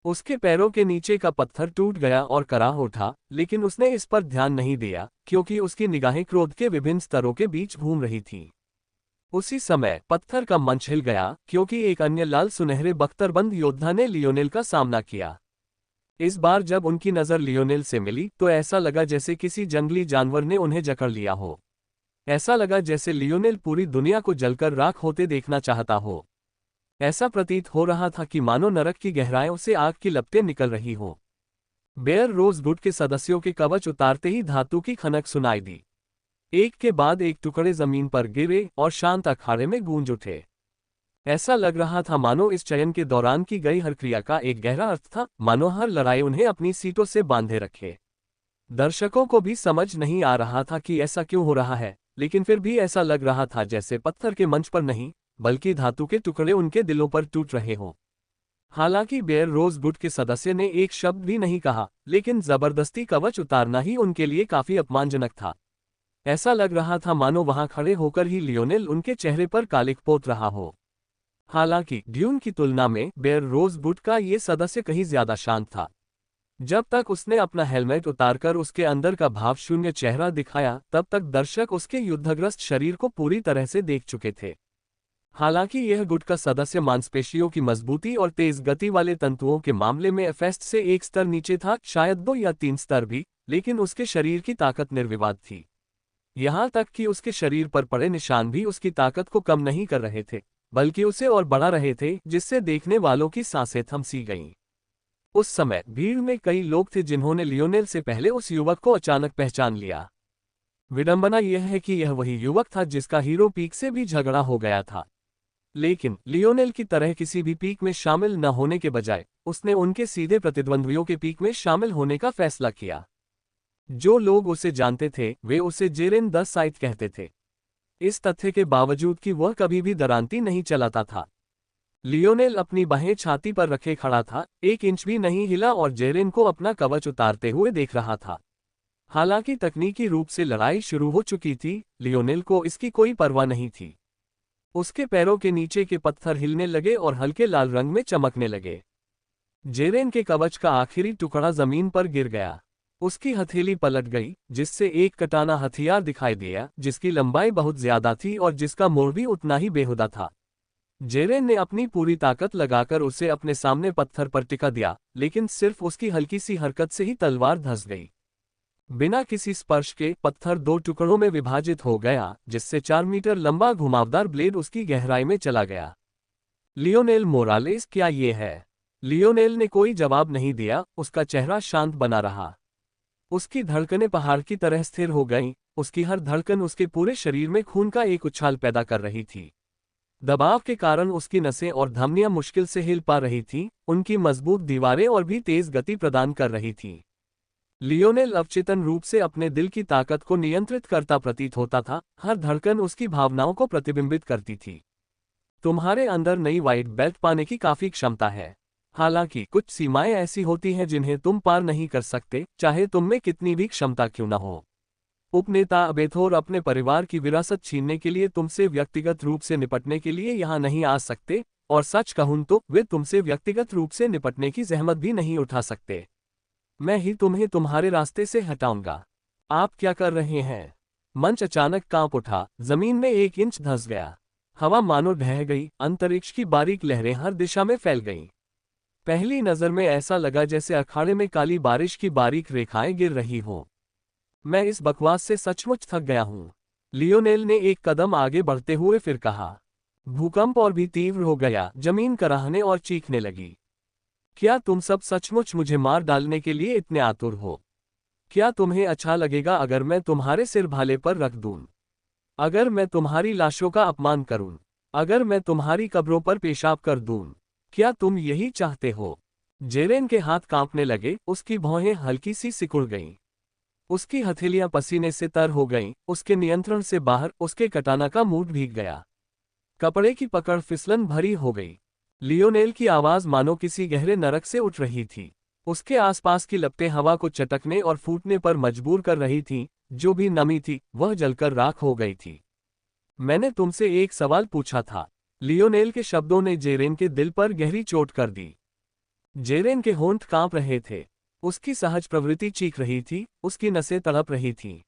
उसके पैरों के नीचे का पत्थर टूट गया और कराह उठा, लेकिन उसने इस पर ध्यान नहीं दिया, क्योंकि उसकी निगाहें क्रोध के विभिन्न स्तरों के बीच घूम रही थीं। उसी समय पत्थर का मंच हिल गया, क्योंकि एक अन्य लाल सुनहरे बख्तरबंद योद्धा ने लियोनेल का सामना किया। इस बार जब उनकी नज़र लियोनेल से मिली, तो ऐसा लगा जैसे किसी जंगली जानवर ने उन्हें जकड़ लिया हो। ऐसा लगा जैसे लियोनेल पूरी दुनिया को जलकर राख होते देखना चाहता हो। ऐसा प्रतीत हो रहा था कि मानो नरक की गहराइयों से आग की लपटें निकल रही हों। बेयर रोजवुड के सदस्यों के कवच उतारते ही धातु की खनक सुनाई दी। एक के बाद एक टुकड़े जमीन पर गिरे और शांत अखाड़े में गूंज उठे। ऐसा लग रहा था मानो इस चयन के दौरान की गई हर क्रिया का एक गहरा अर्थ था, मानो हर लड़ाई उन्हें अपनी सीटों से बांधे रखे। दर्शकों को भी समझ नहीं आ रहा था कि ऐसा क्यों हो रहा है, लेकिन फिर भी ऐसा लग रहा था जैसे पत्थर के मंच पर नहीं, बल्कि धातु के टुकड़े उनके दिलों पर टूट रहे हों। हालांकि बेयर रोजवुड के सदस्य ने एक शब्द भी नहीं कहा, लेकिन जबरदस्ती कवच उतारना ही उनके लिए काफी अपमानजनक था। ऐसा लग रहा था मानो वहां खड़े होकर ही लियोनेल उनके चेहरे पर कालिक पोत रहा हो। हालांकि ड्यून की तुलना में बेयर रोजवुड का ये सदस्य कहीं ज्यादा शांत था। जब तक उसने अपना हेलमेट उतारकर उसके अंदर का भावशून्य चेहरा दिखाया, तब तक दर्शक उसके युद्धग्रस्त शरीर को पूरी तरह से देख चुके थे। हालांकि यह गुट का सदस्य मांसपेशियों की मजबूती और तेज गति वाले तंतुओं के मामले में एफेस्ट से एक स्तर नीचे था, शायद 2 या 3 स्तर भी, लेकिन उसके शरीर की ताकत निर्विवाद थी। यहां तक कि उसके शरीर पर पड़े निशान भी उसकी ताकत को कम नहीं कर रहे थे, बल्कि उसे और बढ़ा रहे थे, जिससे देखने वालों की सांसें थम सी गईं। उस समय भीड़ में कई लोग थे जिन्होंने लियोनेल से पहले उस युवक को अचानक पहचान लिया। विडंबना यह है कि यह वही युवक था जिसका हीरो पीक से भी झगड़ा हो गया था। लेकिन लियोनेल की तरह किसी भी पीक में शामिल न होने के बजाय उसने उनके सीधे प्रतिद्वंद्वियों के पीक में शामिल होने का फैसला किया। जो लोग उसे जानते थे वे उसे जेरेन द साइथ कहते थे, इस तथ्य के बावजूद कि वह कभी भी दरांती नहीं चलाता था। लियोनेल अपनी बाहें छाती पर रखे खड़ा था, 1 इंच भी नहीं हिला और जेरेन को अपना कवच उतारते हुए देख रहा था। हालांकि तकनीकी रूप से लड़ाई शुरू हो चुकी थी, लियोनेल को इसकी कोई परवाह नहीं थी। उसके पैरों के नीचे के पत्थर हिलने लगे और हल्के लाल रंग में चमकने लगे। जेरेन के कवच का आखिरी टुकड़ा जमीन पर गिर गया। उसकी हथेली पलट गई, जिससे एक कटाना हथियार दिखाई दिया, जिसकी लंबाई बहुत ज्यादा थी और जिसका मोड़ भी उतना ही बेहुदा था। जेरेन ने अपनी पूरी ताकत लगाकर उसे अपने सामने पत्थर पर टिका दिया, लेकिन सिर्फ उसकी हल्की सी हरकत से ही तलवार धंस गई। बिना किसी स्पर्श के पत्थर 2 टुकड़ों में विभाजित हो गया, जिससे 4 मीटर लंबा घुमावदार ब्लेड उसकी गहराई में चला गया। लियोनेल मोरालेस, क्या ये है? लियोनेल ने कोई जवाब नहीं दिया, उसका चेहरा शांत बना रहा। उसकी धड़कनें पहाड़ की तरह स्थिर हो गईं, उसकी हर धड़कन उसके पूरे शरीर में खून का एक उछाल पैदा कर रही थी। दबाव के कारण उसकी नसें और धमनियां मुश्किल से हिल पा रही थीं, उनकी मजबूत दीवारें और भी तेज गति प्रदान कर रही थीं। लियोनेल अवचेतन रूप से अपने दिल की ताकत को नियंत्रित करता प्रतीत होता था, हर धड़कन उसकी भावनाओं को प्रतिबिंबित करती थी। तुम्हारे अंदर नई व्हाइट बेल्ट पाने की काफी क्षमता है। हालांकि कुछ सीमाएं ऐसी होती हैं जिन्हें तुम पार नहीं कर सकते, चाहे तुम में कितनी भी क्षमता क्यों न हो। उपनेता अबेथोर अपने परिवार की विरासत छीनने के लिए तुमसे व्यक्तिगत रूप से निपटने के लिए यहां नहीं आ सकते, और सच कहूं तो वे तुमसे व्यक्तिगत रूप से निपटने की जहमत भी नहीं उठा सकते। मैं ही तुम्हें तुम्हारे रास्ते से हटाऊंगा। आप क्या कर रहे हैं? मंच अचानक कांप उठा, जमीन में 1 इंच धंस गया। हवा मानो ढह गई, अंतरिक्ष की बारीक लहरें हर दिशा में फैल गईं। पहली नजर में ऐसा लगा जैसे अखाड़े में काली बारिश की बारीक रेखाएं गिर रही हों। मैं इस बकवास से सचमुच थक गया हूं। लियोनेल ने एक कदम आगे बढ़ते हुए फिर कहा। भूकंप और भी तीव्र हो गया, जमीन कराहने और चीखने लगी। क्या तुम सब सचमुच मुझे मार डालने के लिए इतने आतुर हो? क्या तुम्हें अच्छा लगेगा अगर मैं तुम्हारे सिर भाले पर रख दूं? अगर मैं तुम्हारी लाशों का अपमान करूं? अगर मैं तुम्हारी कब्रों पर पेशाब कर दूं? क्या तुम यही चाहते हो? जेरेन के हाथ कांपने लगे, उसकी भौहें हल्की सी सिकुड़ गईं। उसकी हथेलियां पसीने से तर हो गईं, उसके नियंत्रण से बाहर उसके कटाना का मूड भीग गया। कपड़े की पकड़ फिसलन भरी हो गई। लियोनेल की आवाज मानो किसी गहरे नरक से उठ रही थी। उसके आसपास की लपटें हवा को चटकने और फूटने पर मजबूर कर रही थीं, जो भी नमी थी वह जलकर राख हो गई थी। मैंने तुमसे एक सवाल पूछा था। लियोनेल के शब्दों ने जेरेन के दिल पर गहरी चोट कर दी। जेरेन के होंठ कांप रहे थे। उसकी सहज प्रवृत्ति चीख रही थी, उसकी नसें तड़प रही थीं।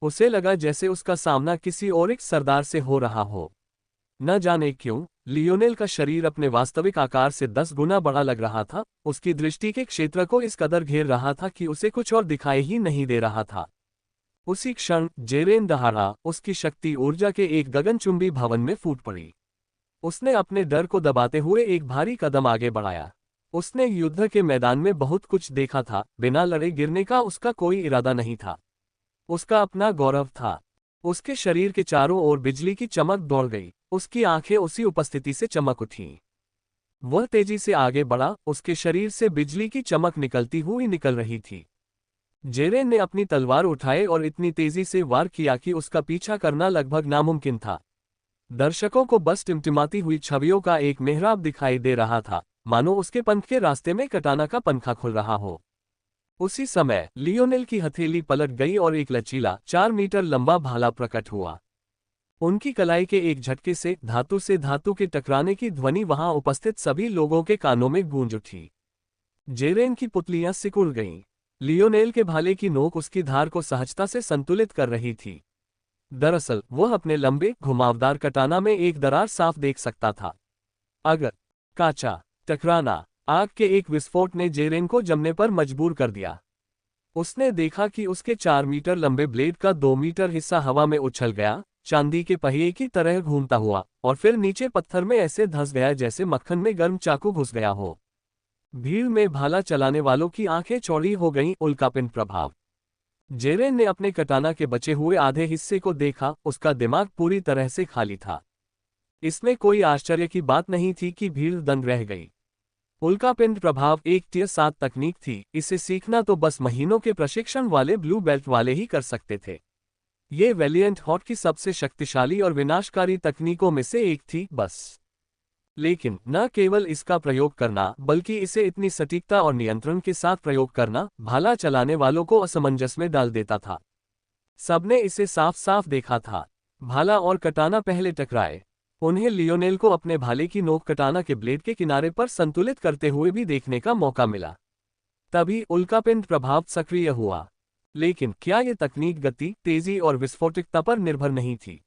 उसे लगा जैसे उसका सामना किसी और एक सरदार से हो रहा हो। न जाने क्यों, लियोनेल का शरीर अपने वास्तविक आकार से 10 गुना बड़ा लग रहा था। उसकी दृष्टि के क्षेत्र को इस कदर घेर रहा था कि उसे कुछ और दिखाई ही नहीं दे रहा था। उसी क्षण जेरेन दहाड़ा, उसकी शक्ति ऊर्जा के एक गगनचुंबी भवन में फूट पड़ी। उसने अपने डर को दबाते हुए एक भारी कदम आगे बढ़ाया। उसने युद्ध के मैदान में बहुत कुछ देखा था, बिना लड़े गिरने का उसका कोई इरादा नहीं था। उसका अपना गौरव था। उसके शरीर के चारों ओर बिजली की चमक दौड़ गई, उसकी आंखें उसी उपस्थिति से चमक उठीं। वह तेजी से आगे बढ़ा, उसके शरीर से बिजली की चमक निकलती हुई निकल रही थी। जेरेन ने अपनी तलवार उठाई और इतनी तेजी से वार किया कि उसका पीछा करना लगभग नामुमकिन था। दर्शकों को बस टिमटिमाती हुई छवियों का एक मेहराब दिखाई दे रहा था, मानो उसके पंख के रास्ते में कटाना का पंखा खुल रहा हो। उसी समय लियोनेल की हथेली पलट गई और एक लचीला 4 मीटर लंबा भाला प्रकट हुआ। उनकी कलाई के एक झटके से धातु के टकराने की ध्वनि वहां उपस्थित सभी लोगों के कानों में गूंज उठी। जेरेन की पुतलियां सिकुड़ गईं। लियोनेल के भाले की नोक उसकी धार को सहजता से संतुलित कर रही थी। दरअसल वह अपने लंबे घुमावदार कटाना में एक दरार साफ देख सकता था। अगर काचा टकराना, आग के एक विस्फोट ने जेरेन को जमने पर मजबूर कर दिया। उसने देखा कि उसके 4 मीटर लंबे ब्लेड का 2 मीटर हिस्सा हवा में उछल गया, चांदी के पहिए की तरह घूमता हुआ, और फिर नीचे पत्थर में ऐसे धंस गया जैसे मक्खन में गर्म चाकू घुस गया हो। भीड़ में भाला चलाने वालों की आंखें चौड़ी हो गईं। उल्कापिंड प्रभाव। जेरेन ने अपने कटाना के बचे हुए आधे हिस्से को देखा, उसका दिमाग पूरी तरह से खाली था। इसमें कोई आश्चर्य की बात नहीं थी कि भीड़ दंग रह गई। उल्कापिंड प्रभाव एक टियर 7 तकनीक थी, इसे सीखना तो बस महीनों के प्रशिक्षण वाले ब्लू बेल्ट वाले ही कर सकते थे। ये वैलिएंट हॉट की सबसे शक्तिशाली और विनाशकारी तकनीकों में से एक थी, बस। लेकिन न केवल इसका प्रयोग करना, बल्कि इसे इतनी सटीकता और नियंत्रण के साथ प्रयोग करना भाला चलाने वालों को असमंजस में डाल देता था। सबने इसे साफ साफ देखा था। भाला और कटाना पहले टकराए। उन्हें लियोनेल को अपने भाले की नोक कटाना के ब्लेड के किनारे पर संतुलित करते हुए भी देखने का मौका मिला। तभी उल्कापिंड प्रभाव सक्रिय हुआ। लेकिन क्या ये तकनीक गति, तेजी और विस्फोटकता पर निर्भर नहीं थी?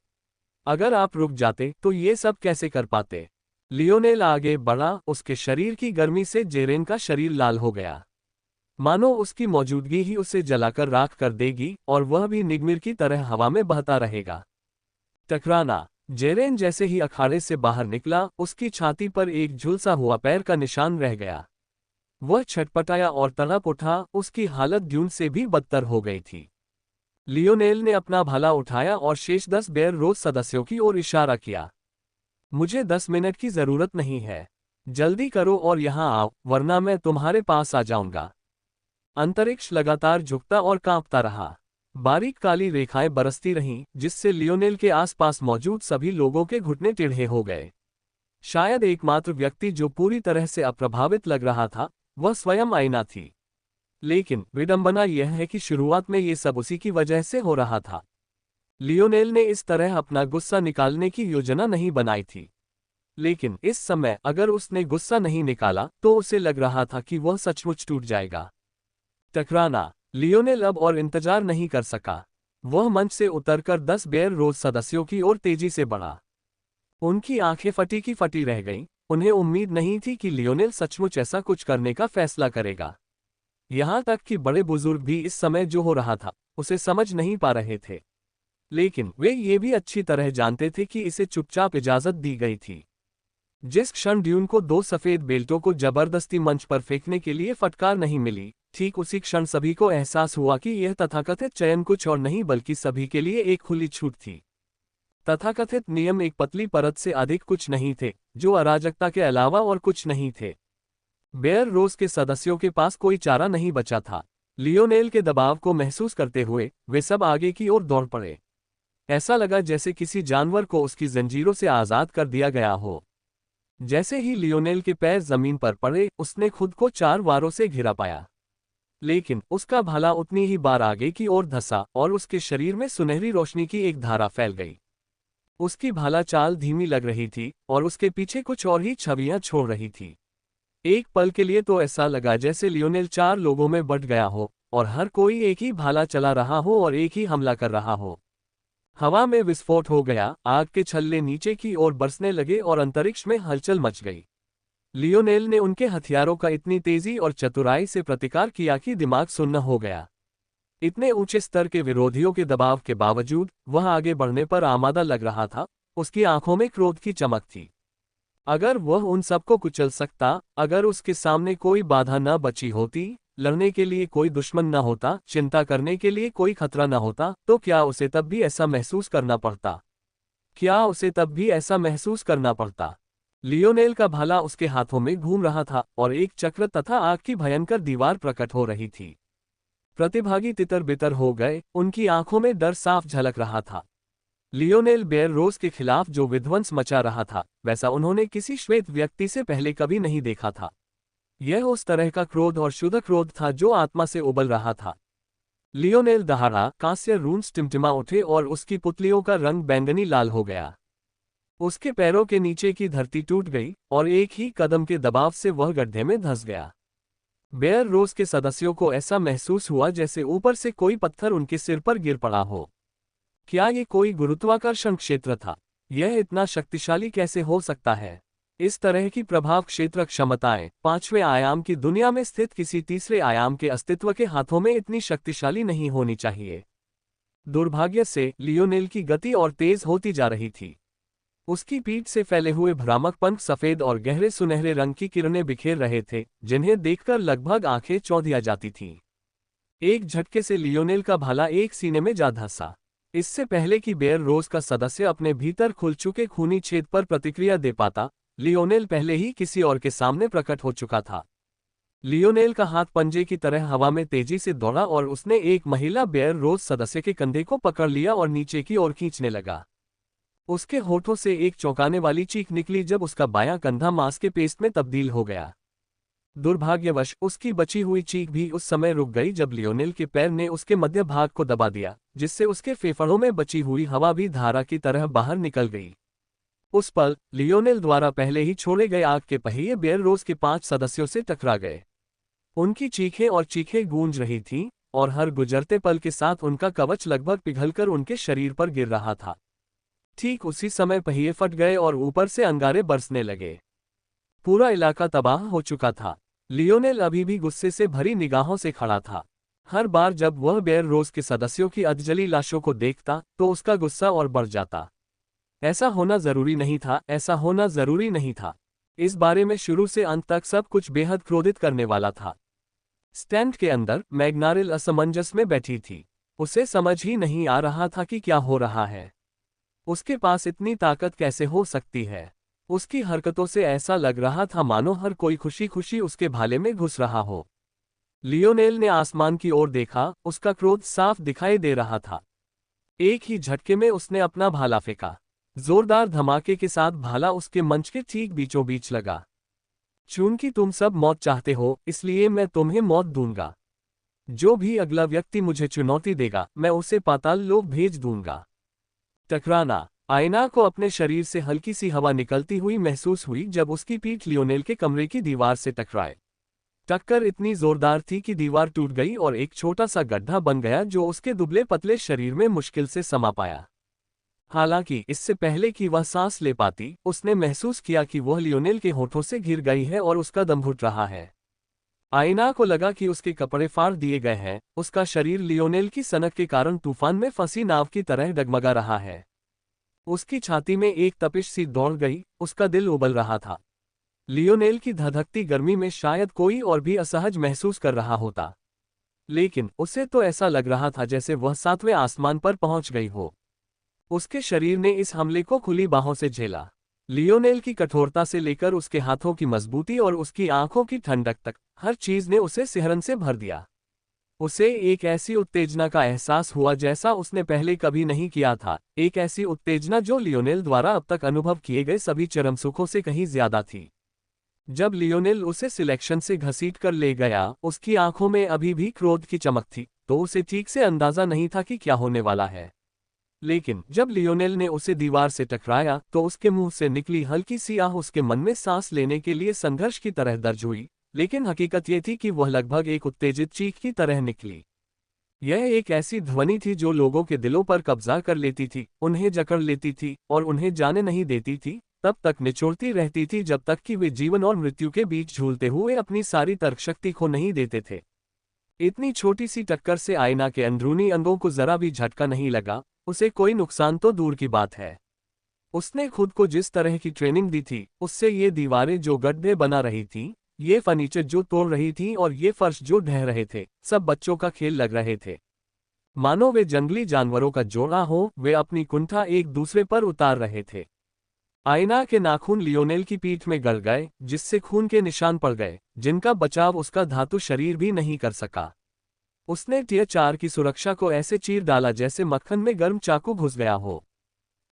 अगर आप रुक जाते तो ये सब कैसे कर पाते? लियोनेल आगे बढ़ा, उसके शरीर की गर्मी से जेरेन का शरीर लाल हो गया। मानो उसकी मौजूदगी ही उसे जलाकर राख कर देगी, और वह भी निगमिर की तरह हवा में बहता रहेगा। टकराना। जेरेन जैसे ही अखाड़े से बाहर निकला, उसकी छाती पर एक झुलसा हुआ पैर का निशान रह गया। वह छटपटाया और तड़प उठा, उसकी हालत ड्यून से भी बदतर हो गई थी। लियोनेल ने अपना भाला उठाया और शेष 10 बेयर रोज सदस्यों की ओर इशारा किया। मुझे 10 मिनट की जरूरत नहीं है। जल्दी करो और यहां आओ, वरना मैं तुम्हारे पास आ जाऊंगा। अंतरिक्ष लगातार झुकता और कांपता रहा। बारीक काली रेखाएं बरसती रहीं, जिससे लियोनेल के आसपास मौजूद सभी लोगों के घुटने टेढ़े हो गए। शायद एकमात्र व्यक्ति जो पूरी तरह से अप्रभावित लग रहा था, वह स्वयं आईना थी। लेकिन विडंबना यह है कि शुरुआत में ये सब उसी की वजह से हो रहा था। लियोनेल ने इस तरह अपना गुस्सा निकालने की योजना नहीं बनाई थी। लेकिन इस समय अगर उसने गुस्सा नहीं निकाला तो उसे लग रहा था कि वह सचमुच टूट जाएगा। टकराना। लियोनेल अब और इंतजार नहीं कर सका। वह मंच से उतरकर 10 बेयर रोज सदस्यों की ओर तेजी से बढ़ा। उनकी आंखें फटी की फटी रह गईं। उन्हें उम्मीद नहीं थी कि लियोनेल सचमुच ऐसा कुछ करने का फैसला करेगा। यहां तक कि बड़े बुजुर्ग भी इस समय जो हो रहा था उसे समझ नहीं पा रहे थे। लेकिन वे ये भी अच्छी तरह जानते थे कि इसे चुपचाप इजाजत दी गई थी। जिस क्षण ड्यून को 2 सफेद बेल्टों को जबरदस्ती मंच पर फेंकने के लिए फटकार नहीं मिली, ठीक उसी क्षण सभी को एहसास हुआ कि यह तथाकथित चयन कुछ और नहीं बल्कि सभी के लिए एक खुली छूट थी। तथाकथित नियम एक पतली परत से अधिक कुछ नहीं थे, जो अराजकता के अलावा और कुछ नहीं थे। बेयर रोज के सदस्यों के पास कोई चारा नहीं बचा था। लियोनेल के दबाव को महसूस करते हुए वे सब आगे की ओर दौड़ पड़े। ऐसा लगा जैसे किसी जानवर को उसकी जंजीरों से आजाद कर दिया गया हो। जैसे ही लियोनेल के पैर जमीन पर पड़े, उसने खुद को 4 वारों से घिरा पाया। लेकिन उसका भाला उतनी ही बार आगे की ओर धंसा और उसके शरीर में सुनहरी रोशनी की एक धारा फैल गई। उसकी भाला चाल धीमी लग रही थी और उसके पीछे कुछ और ही छवियां छोड़ रही थी। एक पल के लिए तो ऐसा लगा जैसे लियोनेल 4 लोगों में बंट गया हो और हर कोई एक ही भाला चला रहा हो और एक ही हमला कर रहा हो। हवा में विस्फोट हो गया, आग के छल्ले नीचे की ओर बरसने लगे और अंतरिक्ष में हलचल मच गई। लियोनेल ने उनके हथियारों का इतनी तेजी और चतुराई से प्रतिकार किया कि दिमाग सुन्न हो गया। इतने ऊंचे स्तर के विरोधियों के दबाव के बावजूद वह आगे बढ़ने पर आमादा लग रहा था। उसकी आंखों में क्रोध की चमक थी। अगर वह उन सबको कुचल सकता, अगर उसके सामने कोई बाधा न बची होती, लड़ने के लिए कोई दुश्मन न होता, चिंता करने के लिए कोई खतरा न होता, तो क्या उसे तब भी ऐसा महसूस करना पड़ता? क्या उसे तब भी ऐसा महसूस करना पड़ता? लियोनेल का भाला उसके हाथों में घूम रहा था और एक चक्र तथा आग की भयंकर दीवार प्रकट हो रही थी। प्रतिभागी तितर बितर हो गए, उनकी आंखों में डर साफ झलक रहा था। लियोनेल बेयर रोज के खिलाफ जो विध्वंस मचा रहा था, वैसा उन्होंने किसी श्वेत व्यक्ति से पहले कभी नहीं देखा था। यह उस तरह का क्रोध और शुद्ध क्रोध था जो आत्मा से उबल रहा था। लियोनेल दहाड़ा, कांस्य रून्स टिमटिमा उठे और उसकी पुतलियों का रंग बैंगनी लाल हो गया। उसके पैरों के नीचे की धरती टूट गई और एक ही कदम के दबाव से वह गड्ढे में धंस गया। बेयर रोज के सदस्यों को ऐसा महसूस हुआ जैसे ऊपर से कोई पत्थर उनके सिर पर गिर पड़ा हो। क्या ये कोई गुरुत्वाकर्षण क्षेत्र था? यह इतना शक्तिशाली कैसे हो सकता है? इस तरह की प्रभाव क्षेत्र क्षमताएं 5वें आयाम की दुनिया में स्थित किसी तीसरे आयाम के अस्तित्व के हाथों में इतनी शक्तिशाली नहीं होनी चाहिए। दुर्भाग्य से लियोनेल की गति और तेज होती जा रही थी। उसकी पीठ से फैले हुए भ्रामक पंख सफेद और गहरे सुनहरे रंग की किरणें बिखेर रहे थे, जिन्हें देखकर लगभग आंखें चौंधिया जाती थीं। एक झटके से लियोनेल का भाला एक सीने में जा धंसा। इससे पहले कि बेयर रोज का सदस्य अपने भीतर खुल चुके खूनी छेद पर प्रतिक्रिया दे पाता, लियोनेल पहले ही किसी और के सामने प्रकट हो चुका था। लियोनेल का हाथ पंजे की तरह हवा में तेजी से दौड़ा और उसने एक महिला बेयर रोज सदस्य के कंधे को पकड़ लिया और नीचे की ओर खींचने लगा। उसके होठों से एक चौंकाने वाली चीख निकली जब उसका बायां कंधा मांस के पेस्ट में तब्दील हो गया। दुर्भाग्यवश उसकी बची हुई चीख भी उस समय रुक गई जब लियोनेल के पैर ने उसके मध्य भाग को दबा दिया, जिससे उसके फेफड़ों में बची हुई हवा भी धारा की तरह बाहर निकल गई। उस पल लियोनेल द्वारा पहले ही छोड़े गए आग के पहिए बेयर रोज के 5 सदस्यों से टकरा गए। उनकी चीखें और चीखें गूंज रही थीं और हर गुजरते पल के साथ उनका कवच लगभग पिघलकर उनके शरीर पर गिर रहा था। ठीक उसी समय पहिए फट गए और ऊपर से अंगारे बरसने लगे। पूरा इलाका तबाह हो चुका था। लियोनेल अभी भी गुस्से से भरी निगाहों से खड़ा था। हर बार जब वह बेयर रोज के सदस्यों की अधजली लाशों को देखता तो उसका गुस्सा और बढ़ जाता। ऐसा होना जरूरी नहीं था, ऐसा होना जरूरी नहीं था। इस बारे में शुरू से अंत तक सब कुछ बेहद क्रोधित करने वाला था। स्टैंड के अंदर मैग्नारेल असमंजस में बैठी थी। उसे समझ ही नहीं आ रहा था कि क्या हो रहा है। उसके पास इतनी ताकत कैसे हो सकती है? उसकी हरकतों से ऐसा लग रहा था मानो हर कोई खुशी खुशी उसके भाले में घुस रहा हो। लियोनेल ने आसमान की ओर देखा, उसका क्रोध साफ दिखाई दे रहा था। एक ही झटके में उसने अपना भाला फेंका। जोरदार धमाके के साथ भाला उसके मंच के ठीक बीचों बीच लगा। चूंकि तुम सब मौत चाहते हो, इसलिए मैं तुम्हें मौत दूंगा। जो भी अगला व्यक्ति मुझे चुनौती देगा, मैं उसे पाताल लोक भेज दूंगा। टकराना। आयना को अपने शरीर से हल्की सी हवा निकलती हुई महसूस हुई जब उसकी पीठ लियोनेल के कमरे की दीवार से टकराए। टक्कर इतनी जोरदार थी कि दीवार टूट गई और एक छोटा सा गड्ढा बन गया जो उसके दुबले पतले शरीर में मुश्किल से समा पाया। हालांकि इससे पहले कि वह सांस ले पाती, उसने महसूस किया कि वह लियोनेल के होठों से घिर गई है और उसका दम घुट रहा है। आयना को लगा कि उसके कपड़े फाड़ दिए गए हैं। उसका शरीर लियोनेल की सनक के कारण तूफान में फंसी नाव की तरह डगमगा रहा है। उसकी छाती में एक तपिश सी दौड़ गई, उसका दिल उबल रहा था। लियोनेल की धधकती गर्मी में शायद कोई और भी असहज महसूस कर रहा होता। लेकिन उसे तो ऐसा लग रहा था जैसे वह 7वें आसमान पर पहुंच गई हो। उसके शरीर ने इस हमले को खुली बाहों से झेला। लियोनेल की कठोरता से लेकर उसके हाथों की मजबूती और उसकी आंखों की ठंडक तक, हर चीज ने उसे सिहरन से भर दिया। उसे एक ऐसी उत्तेजना का एहसास हुआ जैसा उसने पहले कभी नहीं किया था, एक ऐसी उत्तेजना जो लियोनेल द्वारा अब तक अनुभव किए गए सभी चरम सुखों से कहीं ज्यादा थी। जब लियोनेल उसे सिलेक्शन से घसीट कर ले गया, उसकी आंखों में अभी भी क्रोध की चमक थी, तो उसे ठीक से अंदाजा नहीं था कि क्या होने वाला है। लेकिन जब लियोनेल ने उसे दीवार से टकराया तो उसके मुंह से निकली हल्की सी आह उसके मन में सांस लेने के लिए संघर्ष की तरह दर्ज हुई, लेकिन हकीकत ये थी कि वह लगभग एक उत्तेजित चीख की तरह निकली। यह एक ऐसी ध्वनि थी जो लोगों के दिलों पर कब्जा कर लेती थी, उन्हें जकड़ लेती थी और उन्हें जाने नहीं देती थी, तब तक निचोड़ती रहती थी जब तक कि वे जीवन और मृत्यु के बीच झूलते हुए अपनी सारी तर्कशक्ति खो नहीं देते थे। इतनी छोटी सी टक्कर से आयना के अंदरूनी अंगों को जरा भी झटका नहीं लगा, उसे कोई नुकसान तो दूर की बात है। उसने खुद को जिस तरह की ट्रेनिंग दी थी, उससे ये दीवारें जो गड्ढे बना रही थीं, ये फर्नीचर जो तोड़ रही थीं और ये फर्श जो ढह रहे थे, सब बच्चों का खेल लग रहे थे। मानो वे जंगली जानवरों का जोड़ा हो, वे अपनी कुंठा एक दूसरे पर उतार रहे थे। आयना के नाखून लियोनेल की पीठ में गड़ गए, जिससे खून के निशान पड़ गए, जिनका बचाव उसका धातु शरीर भी नहीं कर सका। उसने टियर 4 की सुरक्षा को ऐसे चीर डाला जैसे मक्खन में गर्म चाकू घुस गया हो।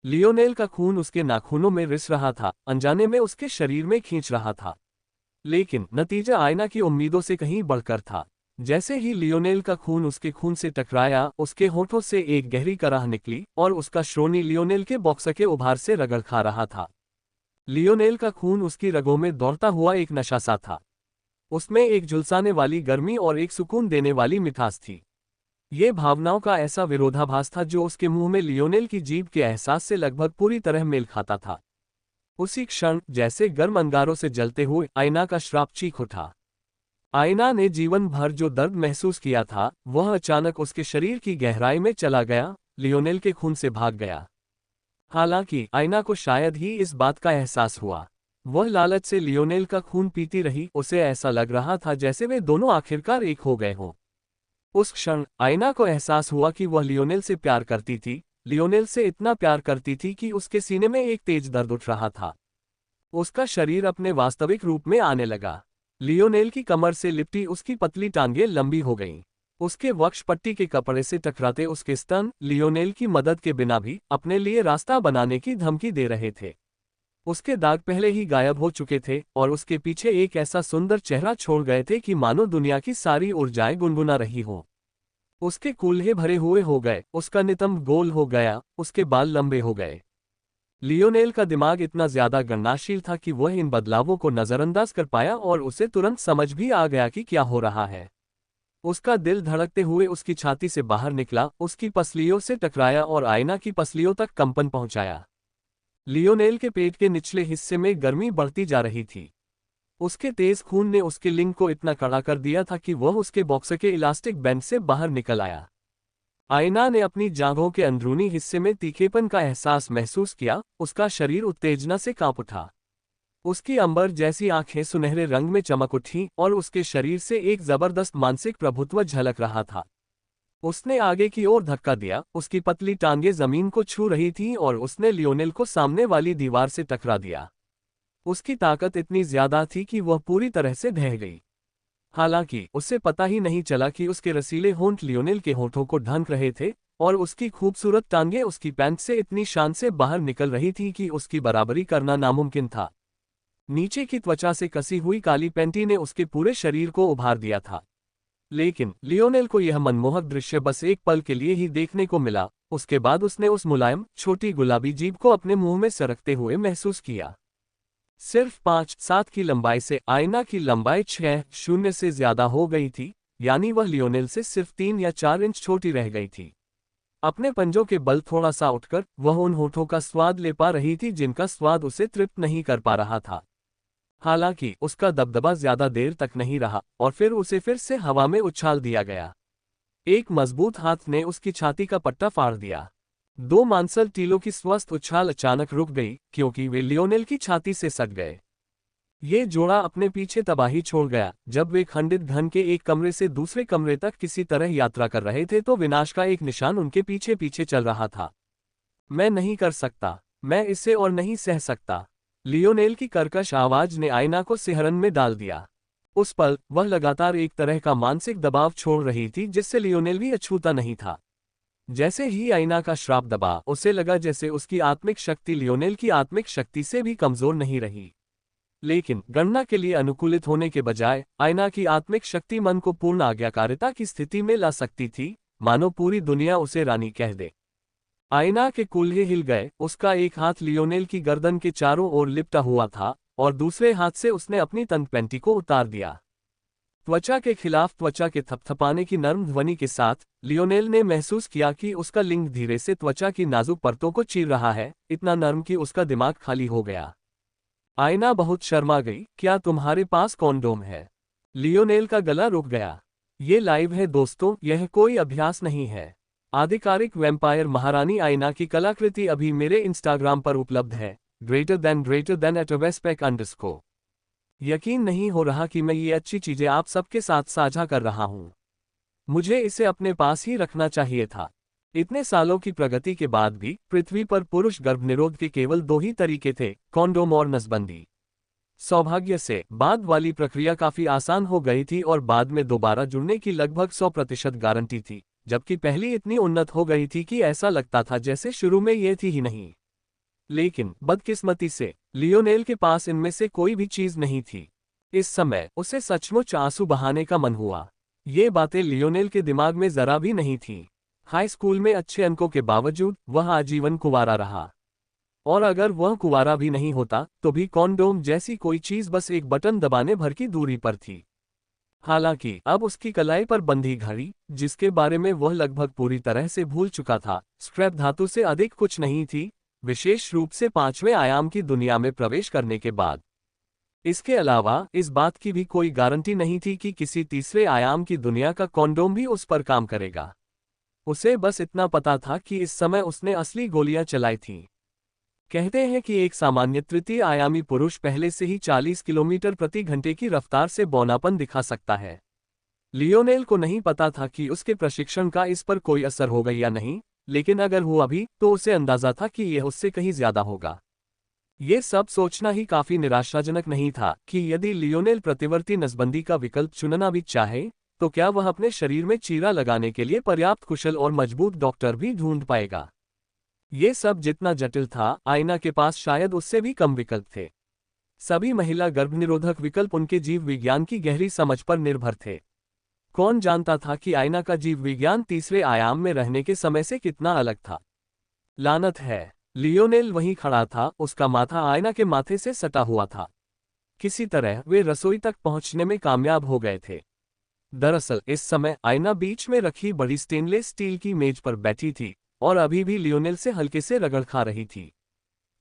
लियोनेल का खून उसके नाखूनों में रिस रहा था, अनजाने में उसके शरीर में खींच रहा था। लेकिन नतीजा आयना की उम्मीदों से कहीं बढ़कर था। जैसे ही लियोनेल का खून उसके खून से टकराया, उसके होठों से एक गहरी कराह निकली और उसका श्रोणी लियोनेल के बॉक्सर के उभार से रगड़ खा रहा था। लियोनेल का खून उसकी रगों में दौड़ता हुआ एक नशा सा था। उसमें एक झुलसाने वाली गर्मी और एक सुकून देने वाली मिठास थी। ये भावनाओं का ऐसा विरोधाभास था जो उसके मुंह में लियोनेल की जीभ के एहसास से लगभग पूरी तरह मेल खाता था। उसी क्षण जैसे गर्म अंगारों से जलते हुए आयना का श्राप चीख उठा। आयना ने जीवन भर जो दर्द महसूस किया था, वह अचानक उसके शरीर की गहराई में चला गया, लियोनेल के खून से भाग गया। हालांकि आयना को शायद ही इस बात का एहसास हुआ। वह लालच से लियोनेल का खून पीती रही, उसे ऐसा लग रहा था जैसे वे दोनों आखिरकार एक हो गए हों। उस क्षण आयना को एहसास हुआ कि वह लियोनेल से प्यार करती थी, लियोनेल से इतना प्यार करती थी कि उसके सीने में एक तेज दर्द उठ रहा था। उसका शरीर अपने वास्तविक रूप में आने लगा। लियोनेल की कमर से लिपटी उसकी पतली टांगें लंबी हो गईं। उसके वक्ष पट्टी के कपड़े से टकराते उसके स्तन लियोनेल की मदद के बिना भी अपने लिए रास्ता बनाने की धमकी दे रहे थे। उसके दाग पहले ही गायब हो चुके थे और उसके पीछे एक ऐसा सुंदर चेहरा छोड़ गए थे कि मानो दुनिया की सारी ऊर्जाएं गुनगुना रही हो। उसके कूल्हे भरे हुए हो गए, उसका नितंब गोल हो गया, उसके बाल लंबे हो गए। लियोनेल का दिमाग इतना ज्यादा गणनाशील था कि वह इन बदलावों को नजरअंदाज कर पाया और उसे तुरंत समझ भी आ गया कि क्या हो रहा है। उसका दिल धड़कते हुए उसकी छाती से बाहर निकला, उसकी पसलियों से टकराया और आयना की पसलियों तक कंपन पहुंचाया। लियोनेल के पेट के निचले हिस्से में गर्मी बढ़ती जा रही थी। उसके तेज खून ने उसके लिंग को इतना कड़ा कर दिया था कि वह उसके बॉक्सर के इलास्टिक बैंड से बाहर निकल आया। आयना ने अपनी जांघों के अंदरूनी हिस्से में तीखेपन का एहसास महसूस किया, उसका शरीर उत्तेजना से कांप उठा। उसकी अंबर जैसी आंखें सुनहरे रंग में चमक उठीं और उसके शरीर से एक जबरदस्त मानसिक प्रभुत्व झलक रहा था। उसने आगे की ओर धक्का दिया, उसकी पतली टांगें जमीन को छू रही थीं और उसने लियोनेल को सामने वाली दीवार से टकरा दिया। उसकी ताकत इतनी ज्यादा थी कि वह पूरी तरह से ढह गई। हालांकि उसे पता ही नहीं चला कि उसके रसीले होंठ लियोनेल के होठों को ढंक रहे थे और उसकी खूबसूरत टांगें उसकी पैंट से इतनी शान से बाहर निकल रही थीं कि उसकी बराबरी करना नामुमकिन था। नीचे की त्वचा से कसी हुई काली पैंटी ने उसके पूरे शरीर को उभार दिया था। लेकिन लियोनेल को यह मनमोहक दृश्य बस एक पल के लिए ही देखने को मिला, उसके बाद उसने उस मुलायम छोटी गुलाबी जीभ को अपने मुंह में सरकते हुए महसूस किया। सिर्फ 5-7 की लंबाई से आयना की लंबाई 6-0 से ज्यादा हो गई थी, यानी वह लियोनेल से सिर्फ 3 या 4 इंच छोटी रह गई थी। अपने पंजों के बल थोड़ा सा उठकर वह उन होठों का स्वाद ले पा रही थी जिनका स्वाद उसे तृप्त नहीं कर पा रहा था। हालांकि उसका दबदबा ज्यादा देर तक नहीं रहा और फिर उसे फिर से हवा में उछाल दिया गया। एक मजबूत हाथ ने उसकी छाती का पट्टा फाड़ दिया। 2 मांसल टीलों की स्वस्थ उछाल अचानक रुक गई क्योंकि वे लियोनेल की छाती से सट गए। ये जोड़ा अपने पीछे तबाही छोड़ गया। जब वे खंडित घन के एक कमरे से दूसरे कमरे तक किसी तरह यात्रा कर रहे थे तो विनाश का एक निशान उनके पीछे पीछे चल रहा था। मैं नहीं कर सकता, मैं इसे और नहीं सह सकता। लियोनेल की कर्कश आवाज ने आयना को सिहरन में डाल दिया। उस पल वह लगातार एक तरह का मानसिक दबाव छोड़ रही थी जिससे लियोनेल भी अछूता नहीं था। जैसे ही आयना का श्राप दबा, उसे लगा जैसे उसकी आत्मिक शक्ति लियोनेल की आत्मिक शक्ति से भी कमजोर नहीं रही। लेकिन गणना के लिए अनुकूलित होने के बजाय आयना की आत्मिक शक्ति मन को पूर्ण आज्ञाकारिता की स्थिति में ला सकती थी, मानो पूरी दुनिया उसे रानी कह दे। आयना के कूल्हे हिल गए। उसका एक हाथ लियोनेल की गर्दन के चारों ओर लिपटा हुआ था और दूसरे हाथ से उसने अपनी तनपेंटी को उतार दिया। त्वचा के खिलाफ त्वचा के थपथपाने की नर्म ध्वनि के साथ लियोनेल ने महसूस किया कि उसका लिंग धीरे से त्वचा की नाजुक परतों को चीर रहा है, इतना नर्म कि उसका दिमाग खाली हो गया। आयना बहुत शर्मा गई। क्या तुम्हारे पास कॉन्डोम है? लियोनेल का गला रुक गया। ये लाइव है दोस्तों, यह कोई अभ्यास नहीं है। आधिकारिक वैम्पायर महारानी आयना की कलाकृति अभी मेरे इंस्टाग्राम पर उपलब्ध है, @westpac_। यकीन नहीं हो रहा कि मैं ये अच्छी चीजें आप सबके साथ साझा कर रहा हूँ। मुझे इसे अपने पास ही रखना चाहिए था। इतने सालों की प्रगति के बाद भी पृथ्वी पर पुरुष गर्भनिरोध के केवल 2 ही तरीके थे, कॉन्डोम और नसबंदी। सौभाग्य से बाद वाली प्रक्रिया काफी आसान हो गई थी और बाद में दोबारा जुड़ने की लगभग 100% गारंटी थी, जबकि पहली इतनी उन्नत हो गई थी कि ऐसा लगता था जैसे शुरू में ये थी ही नहीं। लेकिन बदकिस्मती से लियोनेल के पास इनमें से कोई भी चीज नहीं थी। इस समय उसे सचमुच आंसू बहाने का मन हुआ। ये बातें लियोनेल के दिमाग में जरा भी नहीं थीं। हाई स्कूल में अच्छे अंकों के बावजूद वह आजीवन कुंवारा रहा, और अगर वह कुंवारा भी नहीं होता तो भी कॉन्डोम जैसी कोई चीज बस एक बटन दबाने भर की दूरी पर थी। हालांकि अब उसकी कलाई पर बंधी घड़ी, जिसके बारे में वह लगभग पूरी तरह से भूल चुका था, स्क्रैप धातु से अधिक कुछ नहीं थी, विशेष रूप से 5वें आयाम की दुनिया में प्रवेश करने के बाद। इसके अलावा इस बात की भी कोई गारंटी नहीं थी कि किसी तीसरे आयाम की दुनिया का कॉन्डोम भी उस पर काम करेगा। उसे बस इतना पता था कि इस समय उसने असली गोलियां चलाई थीं। कहते हैं कि एक सामान्य तृतीय आयामी पुरुष पहले से ही 40 किलोमीटर प्रति घंटे की रफ्तार से बौनापन दिखा सकता है। लियोनेल को नहीं पता था कि उसके प्रशिक्षण का इस पर कोई असर होगा या नहीं, लेकिन अगर हुआ भी तो उसे अंदाजा था कि यह उससे कहीं ज्यादा होगा। ये सब सोचना ही काफी निराशाजनक नहीं था कि यदि लियोनेल प्रतिवर्ती नसबंदी का विकल्प चुनना भी चाहे तो क्या वह अपने शरीर में चीरा लगाने के लिए पर्याप्त कुशल और मजबूत डॉक्टर भी ढूंढ पाएगा। ये सब जितना जटिल था, आयना के पास शायद उससे भी कम विकल्प थे। सभी महिला गर्भनिरोधक विकल्प उनके जीव विज्ञान की गहरी समझ पर निर्भर थे। कौन जानता था कि आयना का जीव विज्ञान तीसरे आयाम में रहने के समय से कितना अलग था। लानत है। लियोनेल वहीं खड़ा था, उसका माथा आयना के माथे से सटा हुआ था। किसी तरह वे रसोई तक पहुंचने में कामयाब हो गए थे। दरअसल इस समय आयना बीच में रखी बड़ी स्टेनलेस स्टील की मेज पर बैठी थी और अभी भी लियोनेल से हल्के से रगड़ खा रही थी।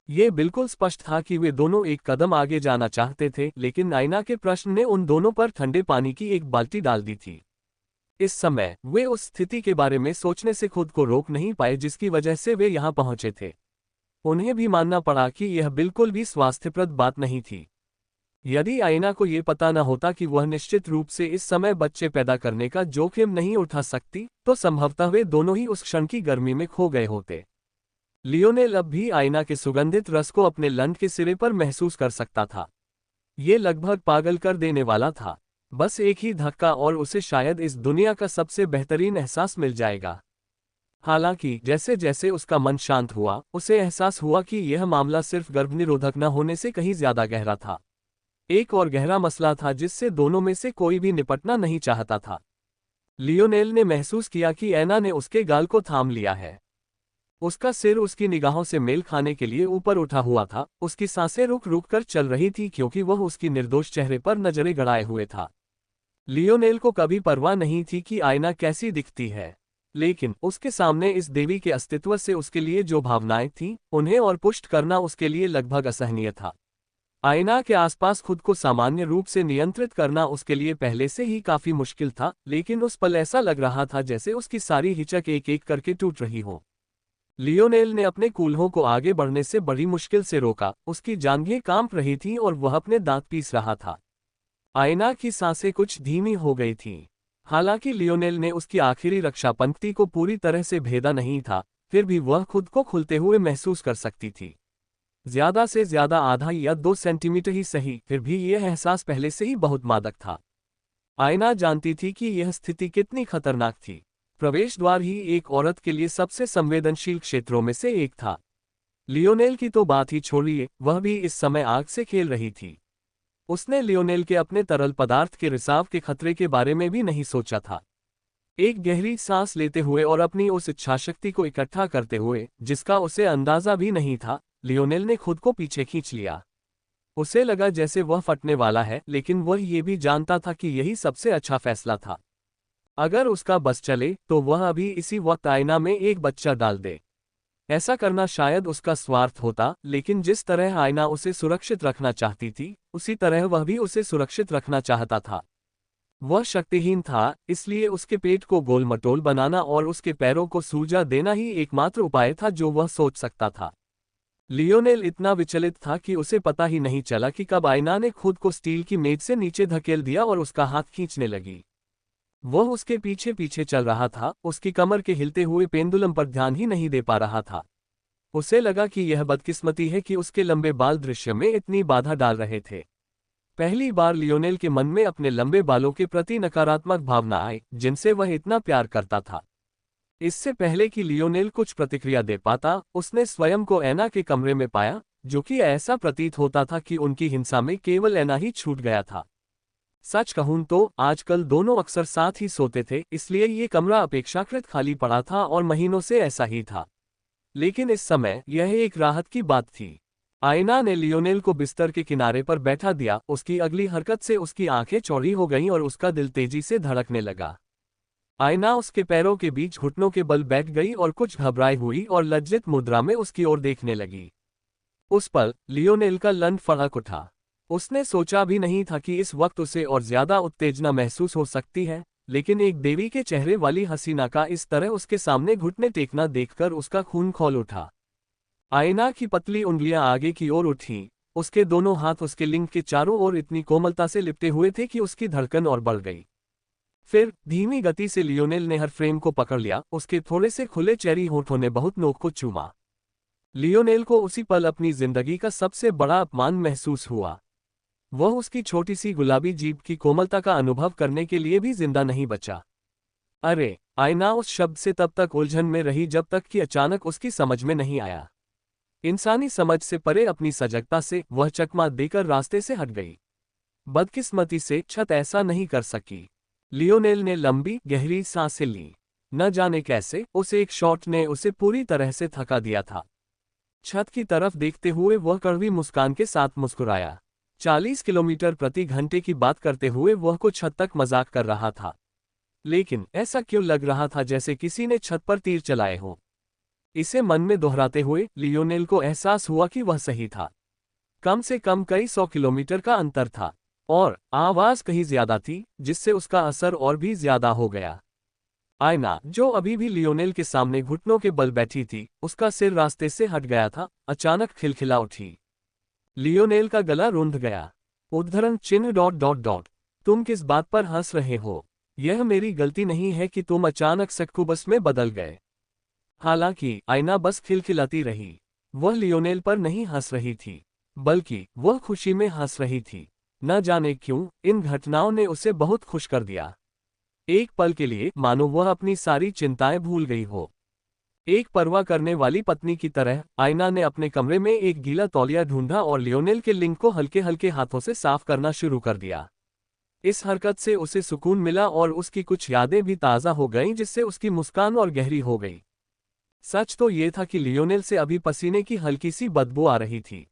ये बिल्कुल स्पष्ट था कि वे दोनों एक कदम आगे जाना चाहते थे, लेकिन आयना के प्रश्न ने उन दोनों पर ठंडे पानी की एक बाल्टी डाल दी थी। इस समय वे उस स्थिति के बारे में सोचने से खुद को रोक नहीं पाए जिसकी वजह से वे यहाँ पहुंचे थे। उन्हें भी मानना पड़ा कि यह बिल्कुल भी स्वास्थ्यप्रद बात नहीं थी। यदि आयना को ये पता न होता कि वह निश्चित रूप से इस समय बच्चे पैदा करने का जोखिम नहीं उठा सकती, तो संभवतः वे दोनों ही उस क्षण की गर्मी में खो गए होते। लियोनेल अब भी आयना के सुगंधित रस को अपने लंठ के सिरे पर महसूस कर सकता था। ये लगभग पागल कर देने वाला था। बस एक ही धक्का और उसे शायद इस दुनिया का सबसे बेहतरीन एहसास मिल जाएगा। हालांकि जैसे जैसे उसका मन शांत हुआ, उसे एहसास हुआ कि यह मामला सिर्फ गर्भनिरोधक न होने से कहीं ज्यादा गहरा था। एक और गहरा मसला था जिससे दोनों में से कोई भी निपटना नहीं चाहता था। लियोनेल ने महसूस किया कि ऐना ने उसके गाल को थाम लिया है। उसका सिर उसकी निगाहों से मेल खाने के लिए ऊपर उठा हुआ था, उसकी सांसें रुक रुक कर चल रही थी क्योंकि वह उसकी निर्दोष चेहरे पर नजरें गड़ाए हुए था। लियोनेल को कभी परवाह नहीं थी कि आयना कैसी दिखती है, लेकिन उसके सामने इस देवी के अस्तित्व से उसके लिए जो भावनाएं थीं, उन्हें और पुष्ट करना उसके लिए लगभग असहनीय था। आयना के आसपास खुद को सामान्य रूप से नियंत्रित करना उसके लिए पहले से ही काफी मुश्किल था, लेकिन उस पल ऐसा लग रहा था जैसे उसकी सारी हिचक एक एक करके टूट रही हो। लियोनेल ने अपने कूल्हों को आगे बढ़ने से बड़ी मुश्किल से रोका, उसकी जांघें कांप रही थीं और वह अपने दांत पीस रहा था। आयना की सांसें कुछ धीमी हो गई थीं। हालांकि लियोनेल ने उसकी आखिरी रक्षा पंक्ति को पूरी तरह से भेदा नहीं था, फिर भी वह खुद को खुलते हुए महसूस कर सकती थी। ज्यादा से ज्यादा आधा या 2 सेंटीमीटर ही सही, फिर भी यह एहसास पहले से ही बहुत मादक था। आयना जानती थी कि यह स्थिति कितनी खतरनाक थी। प्रवेश द्वार ही एक औरत के लिए सबसे संवेदनशील क्षेत्रों में से एक था। लियोनेल की तो बात ही छोड़िए, वह भी इस समय आग से खेल रही थी। उसने लियोनेल के अपने तरल पदार्थ के रिसाव के खतरे के बारे में भी नहीं सोचा था। एक गहरी सांस लेते हुए और अपनी उस इच्छाशक्ति को इकट्ठा करते हुए, जिसका उसे अंदाजा भी नहीं था, लियोनेल ने खुद को पीछे खींच लिया। उसे लगा जैसे वह फटने वाला है, लेकिन वह ये भी जानता था कि यही सबसे अच्छा फैसला था। अगर उसका बस चले तो वह अभी इसी वक्त आईना में एक बच्चा डाल दे। ऐसा करना शायद उसका स्वार्थ होता, लेकिन जिस तरह आईना उसे सुरक्षित रखना चाहती थी, उसी तरह वह भी उसे सुरक्षित रखना चाहता था। वह शक्तिहीन था, इसलिए उसके पेट को गोल-मटोल बनाना और उसके पैरों को सूजा देना ही एकमात्र उपाय था जो वह सोच सकता था। लियोनेल इतना विचलित था कि उसे पता ही नहीं चला कि कब आईना ने खुद को स्टील की मेज से नीचे धकेल दिया और उसका हाथ खींचने लगी। वह उसके पीछे पीछे चल रहा था, उसकी कमर के हिलते हुए पेंडुलम पर ध्यान ही नहीं दे पा रहा था। उसे लगा कि यह बदकिस्मती है कि उसके लंबे बाल दृश्य में इतनी बाधा डाल रहे थे। पहली बार लियोनेल के मन में अपने लंबे बालों के प्रति नकारात्मक भावना आई, जिनसे वह इतना प्यार करता था। इससे पहले कि लियोनेल कुछ प्रतिक्रिया दे पाता, उसने स्वयं को ऐना के कमरे में पाया, जो कि ऐसा प्रतीत होता था कि उनकी हिंसा में केवल ऐना ही छूट गया था। सच कहूं तो आजकल दोनों अक्सर साथ ही सोते थे, इसलिए ये कमरा अपेक्षाकृत खाली पड़ा था और महीनों से ऐसा ही था। लेकिन इस समय यह एक राहत की बात थी। आयना ने लियोनेल को बिस्तर के किनारे पर बैठा दिया, उसकी अगली हरकत से उसकी आंखें चौड़ी हो गईं और उसका दिल तेजी से धड़कने लगा। आयना उसके पैरों के बीच घुटनों के बल बैठ गई और कुछ घबराई हुई और लज्जित मुद्रा में उसकी ओर देखने लगी। उस पल लियोनेल का लन फड़क उठा। उसने सोचा भी नहीं था कि इस वक्त उसे और ज्यादा उत्तेजना महसूस हो सकती है, लेकिन एक देवी के चेहरे वाली हसीना का इस तरह उसके सामने घुटने टेकना देखकर उसका खून खौल उठा। आयना की पतली उंगलियां आगे की ओर उठीं, उसके दोनों हाथ उसके लिंग के चारों ओर इतनी कोमलता से लिपटे हुए थे कि उसकी धड़कन और बढ़ गई। फिर धीमी गति से लियोनेल ने हर फ्रेम को पकड़ लिया, उसके थोड़े से खुले चेरी होठों ने बहुत नोक को चूमा। लियोनेल को उसी पल अपनी जिंदगी का सबसे बड़ा अपमान महसूस हुआ। वह उसकी छोटी सी गुलाबी जीभ की कोमलता का अनुभव करने के लिए भी जिंदा नहीं बचा। अरे! आयना उस शब्द से तब तक उलझन में रही जब तक कि अचानक उसकी समझ में नहीं आया। इंसानी समझ से परे अपनी सजगता से वह चकमा देकर रास्ते से हट गई। बदकिस्मती से छत ऐसा नहीं कर सकी। लियोनेल ने लंबी गहरी सांसें ली। न जाने कैसे उस एक शॉट ने उसे पूरी तरह से थका दिया था। छत की तरफ देखते हुए वह कड़वी मुस्कान के साथ मुस्कुराया। 40 किलोमीटर प्रति घंटे की बात करते हुए वह कुछ हद तक मजाक कर रहा था, लेकिन ऐसा क्यों लग रहा था जैसे किसी ने छत पर तीर चलाए हो। इसे मन में दोहराते हुए लियोनेल को एहसास हुआ कि वह सही था। कम से कम कई 100 किलोमीटर का अंतर था, और आवाज कहीं ज्यादा थी, जिससे उसका असर और भी ज्यादा हो गया। आयना, जो अभी भी लियोनेल के सामने घुटनों के बल बैठी थी, उसका सिर रास्ते से हट गया था, अचानक खिलखिला उठी। लियोनेल का गला रुंध गया। उद्धरण चिन्ह ... तुम किस बात पर हंस रहे हो? यह मेरी गलती नहीं है कि तुम अचानक सक्कुबस में बदल गए। हालांकि आयना बस खिलखिलाती रही। वह लियोनेल पर नहीं हंस रही थी, बल्कि वह खुशी में हंस रही थी। न जाने क्यों, इन घटनाओं ने उसे बहुत खुश कर दिया। एक पल के लिए मानो वह अपनी सारी चिंताएं भूल गई हो। एक परवाह करने वाली पत्नी की तरह आयना ने अपने कमरे में एक गीला तौलिया ढूंढा और लियोनेल के लिंग को हल्के हल्के हाथों से साफ करना शुरू कर दिया। इस हरकत से उसे सुकून मिला और उसकी कुछ यादें भी ताज़ा हो गईं, जिससे उसकी मुस्कान और गहरी हो गई। सच तो ये था कि लियोनेल से अभी पसीने की हल्की सी बदबू आ रही थी।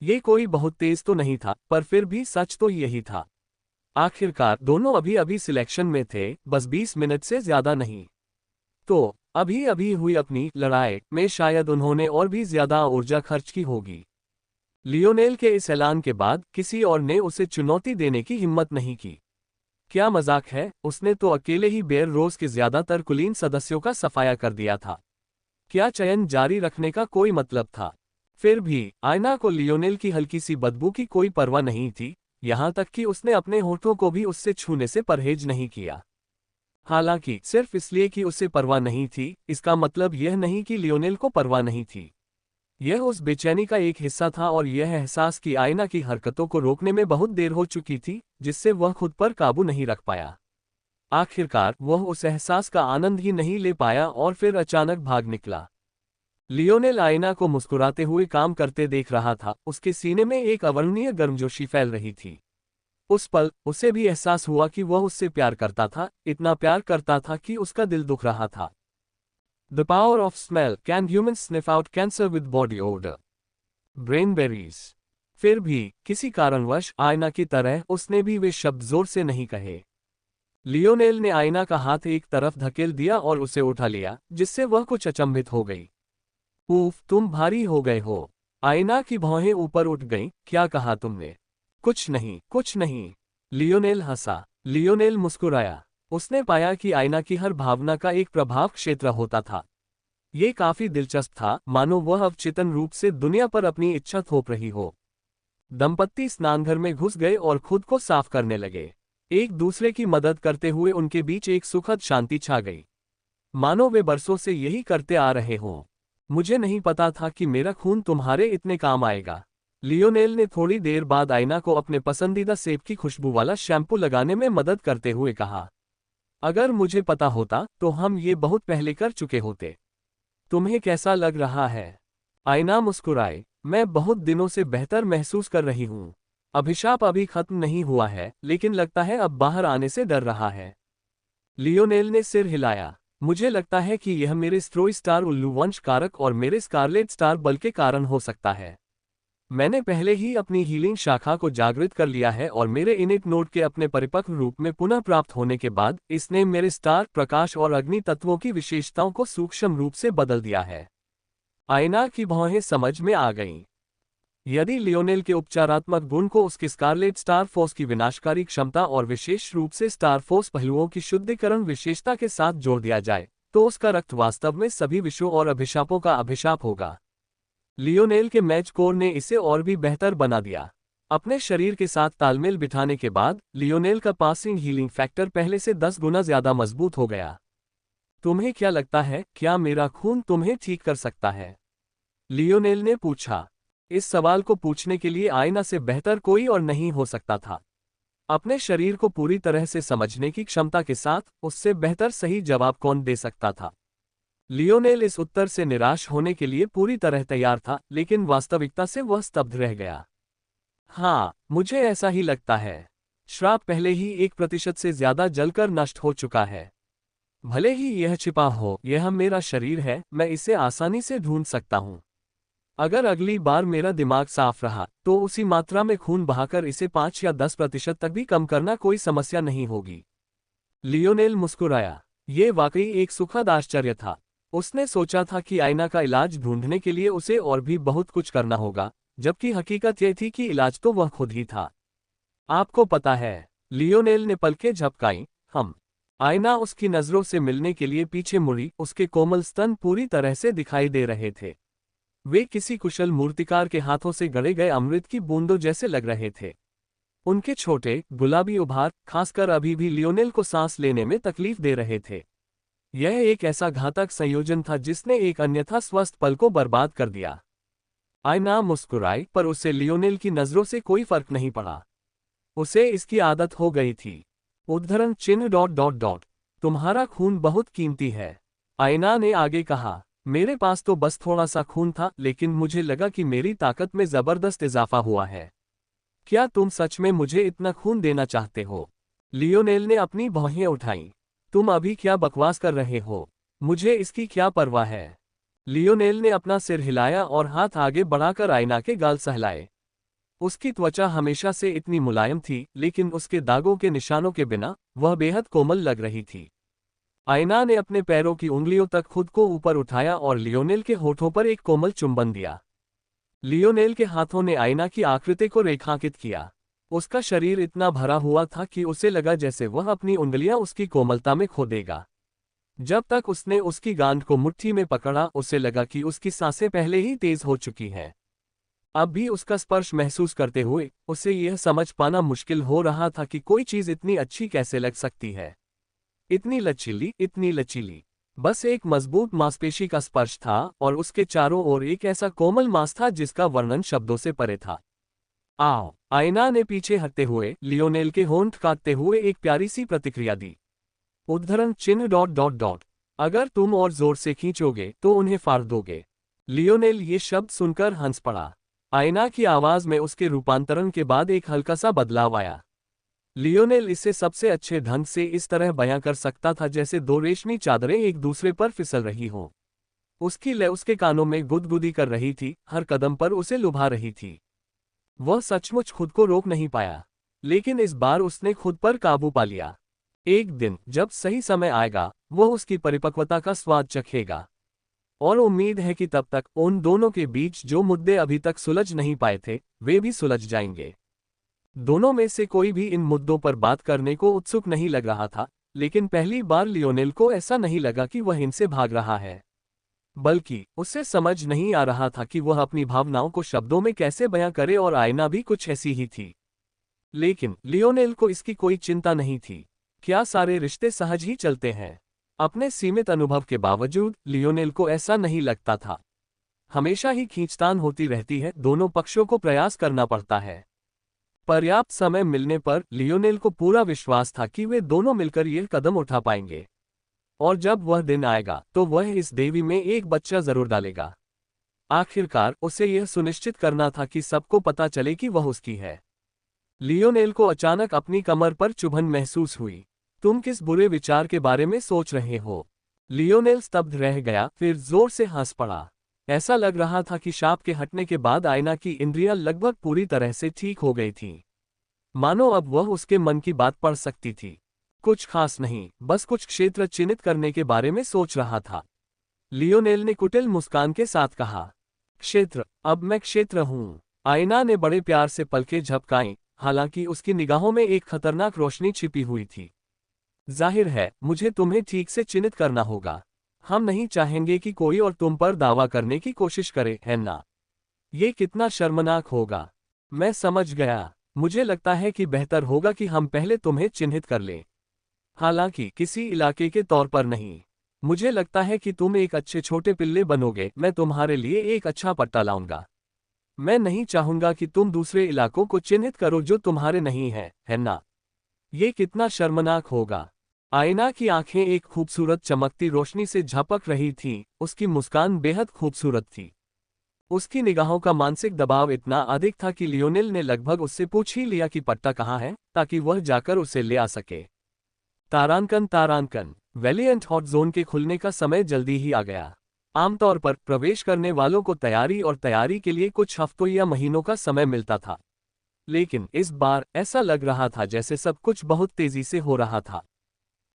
ये कोई बहुत तेज तो नहीं था, पर फिर भी सच तो यही था। आखिरकार दोनों अभी अभी सिलेक्शन में थे, बस 20 मिनट से ज्यादा नहीं। तो अभी अभी हुई अपनी लड़ाई में शायद उन्होंने और भी ज्यादा ऊर्जा खर्च की होगी। लियोनेल के इस ऐलान के बाद किसी और ने उसे चुनौती देने की हिम्मत नहीं की। क्या मजाक है, उसने तो अकेले ही बेयर रोज के ज्यादातर कुलीन सदस्यों का सफाया कर दिया था। क्या चयन जारी रखने का कोई मतलब था? फिर भी आयना को लियोनेल की हल्की सी बदबू की कोई परवाह नहीं थी, यहां तक कि उसने अपने होठों को भी उससे छूने से परहेज नहीं किया। हालांकि सिर्फ इसलिए कि उसे परवाह नहीं थी, इसका मतलब यह नहीं कि लियोनेल को परवाह नहीं थी। यह उस बेचैनी का एक हिस्सा था और यह एहसास कि आयना की हरकतों को रोकने में बहुत देर हो चुकी थी, जिससे वह खुद पर काबू नहीं रख पाया। आखिरकार वह उस एहसास का आनंद ही नहीं ले पाया और फिर अचानक भाग निकला। लियोनेल आयना को मुस्कुराते हुए काम करते देख रहा था, उसके सीने में एक अवर्णनीय गर्मजोशी फैल रही थी। उस पल उसे भी एहसास हुआ कि वह उससे प्यार करता था, इतना प्यार करता था कि उसका दिल दुख रहा था। The power of smell, can humans sniff out cancer with body odour? Brainberries. फिर भी किसी कारणवश आयना की तरह उसने भी वे शब्द जोर से नहीं कहे। लियोनेल ने आयना का हाथ एक तरफ धकेल दिया और उसे उठा लिया, जिससे वह कुछ अचंभित हो गई। उफ, तुम भारी हो गए हो। आयना की भौहें ऊपर उठ गईं। क्या कहा तुमने? कुछ नहीं, कुछ नहीं। लियोनेल हंसा। लियोनेल मुस्कुराया। उसने पाया कि आयना की हर भावना का एक प्रभाव क्षेत्र होता था। ये काफी दिलचस्प था, मानो वह अवचेतन रूप से दुनिया पर अपनी इच्छा थोप रही हो। दंपत्ति स्नानघर में घुस गए और खुद को साफ करने लगे। एक दूसरे की मदद करते हुए उनके बीच एक सुखद शांति छा गई, मानो वे बरसों से यही करते आ रहे हों। मुझे नहीं पता था कि मेरा खून तुम्हारे इतने काम आएगा। लियोनेल ने थोड़ी देर बाद आयना को अपने पसंदीदा सेब की खुशबू वाला शैम्पू लगाने में मदद करते हुए कहा। अगर मुझे पता होता तो हम ये बहुत पहले कर चुके होते। तुम्हें कैसा लग रहा है? आयना मुस्कुराए। मैं बहुत दिनों से बेहतर महसूस कर रही हूँ। अभिशाप अभी खत्म नहीं हुआ है, लेकिन लगता है अब बाहर आने से डर रहा है। लियोनेल ने सिर हिलाया। मुझे लगता है कि यह मेरे स्ट्रोई स्टार उल्लू वंश कारक और मेरे स्कारलेट स्टार बल के कारण हो सकता है। मैंने पहले ही अपनी हीलिंग शाखा को जागृत कर लिया है और मेरे इनिट नोड के अपने परिपक्व रूप में पुनः प्राप्त होने के बाद इसने मेरे स्टार, प्रकाश और अग्नि तत्वों की विशेषताओं को सूक्ष्म रूप से बदल दिया है। आयना की भौहें समझ में आ गईं। यदि लियोनेल के उपचारात्मक गुण को उसके स्कारलेट स्टार फोर्स की विनाशकारी क्षमता और विशेष रूप से स्टार फोर्स पहलुओं की शुद्धिकरण विशेषता के साथ जोड़ दिया जाए, तो उसका रक्त वास्तव में सभी विषयों और अभिशापों का अभिशाप होगा। लियोनेल के मैच कोर ने इसे और भी बेहतर बना दिया। अपने शरीर के साथ तालमेल बिठाने के बाद लियोनेल का पासिंग हीलिंग फैक्टर पहले से 10 गुना ज्यादा मजबूत हो गया। तुम्हें क्या लगता है, क्या मेरा खून तुम्हें ठीक कर सकता है? लियोनेल ने पूछा। इस सवाल को पूछने के लिए आयना से बेहतर कोई और नहीं हो सकता था। अपने शरीर को पूरी तरह से समझने की क्षमता के साथ उससे बेहतर सही जवाब कौन दे सकता था? लियोनेल इस उत्तर से निराश होने के लिए पूरी तरह तैयार था, लेकिन वास्तविकता से वह स्तब्ध रह गया। हाँ, मुझे ऐसा ही लगता है। श्राप पहले ही 1% से ज्यादा जलकर नष्ट हो चुका है। भले ही यह छिपा हो, यह मेरा शरीर है, मैं इसे आसानी से ढूंढ सकता हूँ। अगर अगली बार मेरा दिमाग साफ रहा, तो उसी मात्रा में खून बहाकर इसे 5 या 10% तक भी कम करना कोई समस्या नहीं होगी। लियोनेल मुस्कुराया। ये वाकई एक सुखद आश्चर्य था। उसने सोचा था कि आयना का इलाज ढूंढने के लिए उसे और भी बहुत कुछ करना होगा, जबकि हकीकत यह थी कि इलाज तो वह खुद ही था। आपको पता है, लियोनेल ने पलकें झपकाईं। हम। आयना उसकी नजरों से मिलने के लिए पीछे मुड़ी, उसके कोमल स्तन पूरी तरह से दिखाई दे रहे थे। वे किसी कुशल मूर्तिकार के हाथों से गढ़े गए अमृत की बूंदों जैसे लग रहे थे। उनके छोटे, गुलाबी उभार खासकर अभी भी लियोनेल को सांस लेने में तकलीफ दे रहे थे। यह एक ऐसा घातक संयोजन था जिसने एक अन्यथा स्वस्थ पल को बर्बाद कर दिया। आयना मुस्कुराई, पर उसे लियोनेल की नजरों से कोई फर्क नहीं पड़ा। उसे इसकी आदत हो गई थी। उद्धरण चिन्ह ... तुम्हारा खून बहुत कीमती है, आयना ने आगे कहा। मेरे पास तो बस थोड़ा सा खून था, लेकिन मुझे लगा कि मेरी ताकत में जबरदस्त इजाफा हुआ है। क्या तुम सच में मुझे इतना खून देना चाहते हो? लियोनेल ने अपनी भौहें उठाईं। तुम अभी क्या बकवास कर रहे हो? मुझे इसकी क्या परवाह है? लियोनेल ने अपना सिर हिलाया और हाथ आगे बढ़ाकर आयना के गाल सहलाए। उसकी त्वचा हमेशा से इतनी मुलायम थी, लेकिन उसके दागों के निशानों के बिना वह बेहद कोमल लग रही थी। आयना ने अपने पैरों की उंगलियों तक खुद को ऊपर उठाया और लियोनेल के होठों पर एक कोमल चुंबन दिया। लियोनेल के हाथों ने आयना की आकृति को रेखांकित किया। उसका शरीर इतना भरा हुआ था कि उसे लगा जैसे वह अपनी उंगलियां उसकी कोमलता में खो देगा। जब तक उसने उसकी गांड को मुट्ठी में पकड़ा उसे लगा कि उसकी सांसें पहले ही तेज हो चुकी हैं। अब भी उसका स्पर्श महसूस करते हुए उसे यह समझ पाना मुश्किल हो रहा था कि कोई चीज इतनी अच्छी कैसे लग सकती है। इतनी लचीली, इतनी लचीली। बस एक मजबूत मांसपेशी का स्पर्श था और उसके चारों ओर एक ऐसा कोमल मांस था जिसका वर्णन शब्दों से परे था। आओ, आयना ने पीछे हटते हुए लियोनेल के होंठ काटते हुए एक प्यारी सी प्रतिक्रिया दी। उद्धरण चिन्ह डॉट डॉट डॉट। अगर तुम और जोर से खींचोगे तो उन्हें फाड़ दोगे। लियोनेल ये शब्द सुनकर हंस पड़ा। आयना की आवाज में उसके रूपांतरण के बाद एक हल्का सा बदलाव आया। लियोनेल इसे सबसे अच्छे ढंग से इस तरह बयां कर सकता था जैसे दो रेशमी चादरें एक दूसरे पर फिसल रही हों। उसकी लय उसके कानों में गुदगुदी कर रही थी, हर कदम पर उसे लुभा रही थी। वह सचमुच खुद को रोक नहीं पाया, लेकिन इस बार उसने खुद पर काबू पा लिया। एक दिन जब सही समय आएगा वह उसकी परिपक्वता का स्वाद चखेगा। और उम्मीद है कि तब तक उन दोनों के बीच जो मुद्दे अभी तक सुलझ नहीं पाए थे वे भी सुलझ जाएंगे। दोनों में से कोई भी इन मुद्दों पर बात करने को उत्सुक नहीं लग रहा था, लेकिन पहली बार लियोनेल को ऐसा नहीं लगा कि वह इनसे भाग रहा है, बल्कि उसे समझ नहीं आ रहा था कि वह अपनी भावनाओं को शब्दों में कैसे बयां करे, और आयना भी कुछ ऐसी ही थी। लेकिन लियोनेल को इसकी कोई चिंता नहीं थी। क्या सारे रिश्ते सहज ही चलते हैं? अपने सीमित अनुभव के बावजूद लियोनेल को ऐसा नहीं लगता था। हमेशा ही खींचतान होती रहती है, दोनों पक्षों को प्रयास करना पड़ता है। पर्याप्त समय मिलने पर लियोनेल को पूरा विश्वास था कि वे दोनों मिलकर ये कदम उठा पाएंगे। और जब वह दिन आएगा तो वह इस देवी में एक बच्चा जरूर डालेगा। आखिरकार उसे यह सुनिश्चित करना था कि सबको पता चले कि वह उसकी है। लियोनेल को अचानक अपनी कमर पर चुभन महसूस हुई। तुम किस बुरे विचार के बारे में सोच रहे हो? लियोनेल स्तब्ध रह गया, फिर जोर से हंस पड़ा। ऐसा लग रहा था कि शाप के हटने के बाद आयना की इंद्रियां लगभग पूरी तरह से ठीक हो गई थीं। मानो अब वह उसके मन की बात पढ़ सकती थी। कुछ खास नहीं, बस कुछ क्षेत्र चिन्हित करने के बारे में सोच रहा था। लियोनेल ने कुटिल मुस्कान के साथ कहा। क्षेत्र? अब मैं क्षेत्र हूं। आयना ने बड़े प्यार से पलकें झपकाईं, हालांकि उसकी निगाहों में एक खतरनाक रोशनी छिपी हुई थी। जाहिर है मुझे तुम्हें ठीक से चिन्हित करना होगा। हम नहीं चाहेंगे कि कोई और तुम पर दावा करने की कोशिश करे, है ना? ये कितना शर्मनाक होगा। मैं समझ गया। मुझे लगता है कि बेहतर होगा कि हम पहले तुम्हें चिन्हित कर लें। हालांकि किसी इलाके के तौर पर नहीं। मुझे लगता है कि तुम एक अच्छे छोटे पिल्ले बनोगे। मैं तुम्हारे लिए एक अच्छा पट्टा लाऊंगा। मैं नहीं चाहूंगा कि तुम दूसरे इलाकों को चिन्हित करो जो तुम्हारे नहीं हैं, है ना? ये कितना शर्मनाक होगा। आयना की आंखें एक खूबसूरत चमकती रोशनी से झपक रही थीं, उसकी मुस्कान बेहद खूबसूरत थी। उसकी निगाहों का मानसिक दबाव इतना अधिक था कि लियोनेल ने लगभग उससे पूछ ही लिया कि पट्टा कहाँ है, ताकि वह जाकर उसे ले आ सके। तारांकन वैलिएंट हॉट जोन के खुलने का समय जल्दी ही आ गया। आमतौर पर प्रवेश करने वालों को तैयारी के लिए कुछ हफ्तों या महीनों का समय मिलता था, लेकिन इस बार ऐसा लग रहा था जैसे सब कुछ बहुत तेजी से हो रहा था।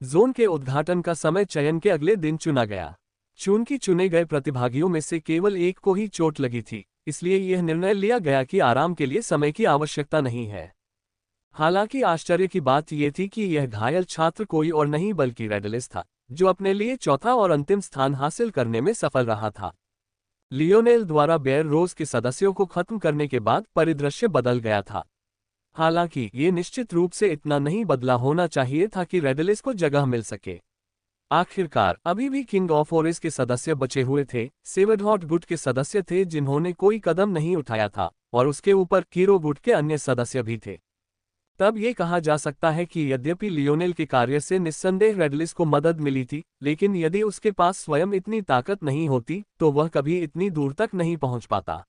जोन के उद्घाटन का समय चयन के अगले दिन चुना गया। चूंकि चुने गए प्रतिभागियों में से केवल एक को ही चोट लगी थी, इसलिए यह निर्णय लिया गया कि आराम के लिए समय की आवश्यकता नहीं है। हालांकि आश्चर्य की बात यह थी कि यह घायल छात्र कोई और नहीं बल्कि रेडलिस था, जो अपने लिए चौथा और अंतिम स्थान हासिल करने में सफल रहा था। लियोनेल द्वारा बेयर रोज के सदस्यों को खत्म करने के बाद परिदृश्य बदल गया था। हालांकि ये निश्चित रूप से इतना नहीं बदला होना चाहिए था कि रेडलिस को जगह मिल सके। आखिरकार अभी भी किंग ऑफ ओरिस के सदस्य बचे हुए थे। सेवरहॉट गुट के सदस्य थे जिन्होंने कोई कदम नहीं उठाया था, और उसके ऊपर कीरो गुट के अन्य सदस्य भी थे। तब ये कहा जा सकता है कि यद्यपि लियोनेल के कार्य से निस्संदेह रेडलिस को मदद मिली थी, लेकिन यदि उसके पास स्वयं इतनी ताकत नहीं होती तो वह कभी इतनी दूर तक नहीं पहुंच पाता।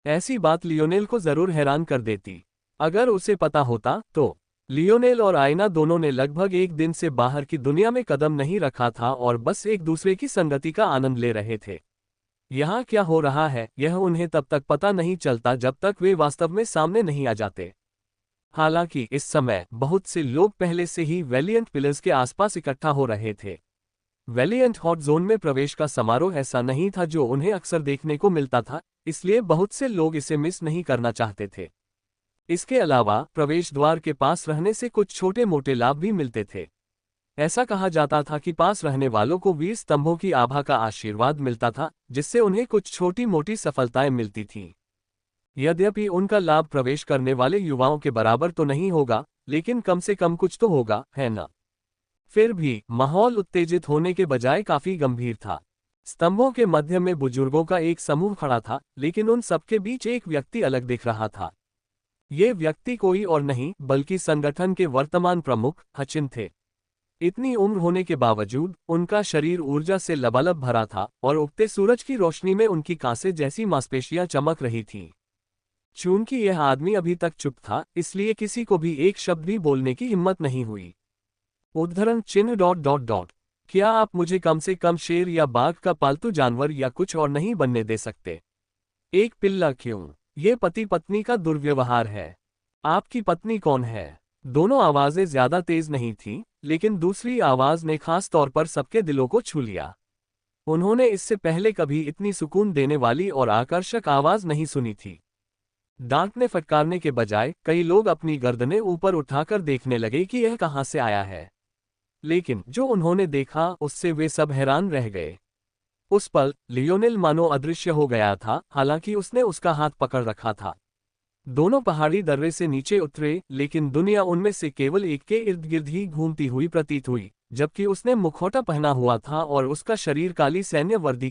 ऐसी बात लियोनेल को जरूर हैरान कर देती। अगर उसे पता होता तो लियोनेल और आयना दोनों ने लगभग एक दिन से बाहर की दुनिया में कदम नहीं रखा था और बस एक दूसरे की संगति का आनंद ले रहे थे। यहाँ क्या हो रहा है यह उन्हें तब तक पता नहीं चलता जब तक वे वास्तव में सामने नहीं आ जाते। हालांकि इस समय बहुत से लोग पहले से ही वैलिएंट पिलर्स के आसपास इकट्ठा हो रहे थे। वैलिएंट हॉट जोन में प्रवेश का समारोह ऐसा नहीं था जो उन्हें अक्सर देखने को मिलता था, इसलिए बहुत से लोग इसे मिस नहीं करना चाहते थे। इसके अलावा प्रवेश द्वार के पास रहने से कुछ छोटे मोटे लाभ भी मिलते थे। ऐसा कहा जाता था कि पास रहने वालों को वीर स्तंभों की आभा का आशीर्वाद मिलता था, जिससे उन्हें कुछ छोटी मोटी सफलताएं मिलती थीं। यद्यपि उनका लाभ प्रवेश करने वाले युवाओं के बराबर तो नहीं होगा, लेकिन कम से कम कुछ तो होगा, है ना? फिर भी माहौल उत्तेजित होने के बजाय काफी गंभीर था। स्तंभों के मध्य में बुजुर्गों का एक समूह खड़ा था, लेकिन उन सबके बीच एक व्यक्ति अलग दिख रहा था। ये व्यक्ति कोई और नहीं बल्कि संगठन के वर्तमान प्रमुख हचिन थे। इतनी उम्र होने के बावजूद उनका शरीर ऊर्जा से लबालब भरा था और उगते सूरज की रोशनी में उनकी कांसे जैसी मांसपेशियां चमक रही थीं। चूंकि यह आदमी अभी तक चुप था, इसलिए किसी को भी एक शब्द भी बोलने की हिम्मत नहीं हुई। उद्धरण चिन्ह डॉट डॉट डॉट। क्या आप मुझे कम से कम शेर या बाघ का पालतू जानवर या कुछ और नहीं बनने दे सकते? एक पिल्ला क्यों? ये पति पत्नी का दुर्व्यवहार है। आपकी पत्नी कौन है? दोनों आवाजें ज्यादा तेज नहीं थीं, लेकिन दूसरी आवाज ने खास तौर पर सबके दिलों को छू लिया। उन्होंने इससे पहले कभी इतनी सुकून देने वाली और आकर्षक आवाज नहीं सुनी थी। डांटने फटकारने के बजाय कई लोग अपनी गर्दनें ऊपर उठाकर देखने लगे कि यह कहां से आया है। लेकिन जो उन्होंने देखा उससे वे सब हैरान रह गए। उस पल लियोनेल मानो अदृश्य हो गया था, हालांकि उसने उसका हाथ पकड़ रखा था। दोनों पहाड़ी दर्रे से नीचे उतरे, लेकिन दुनिया उनमें से केवल एक के इर्द गिर्द ही घूमती हुई प्रतीत हुई, जबकि उसने मुखौटा पहना हुआ था और उसका शरीर काली सैन्य वर्दी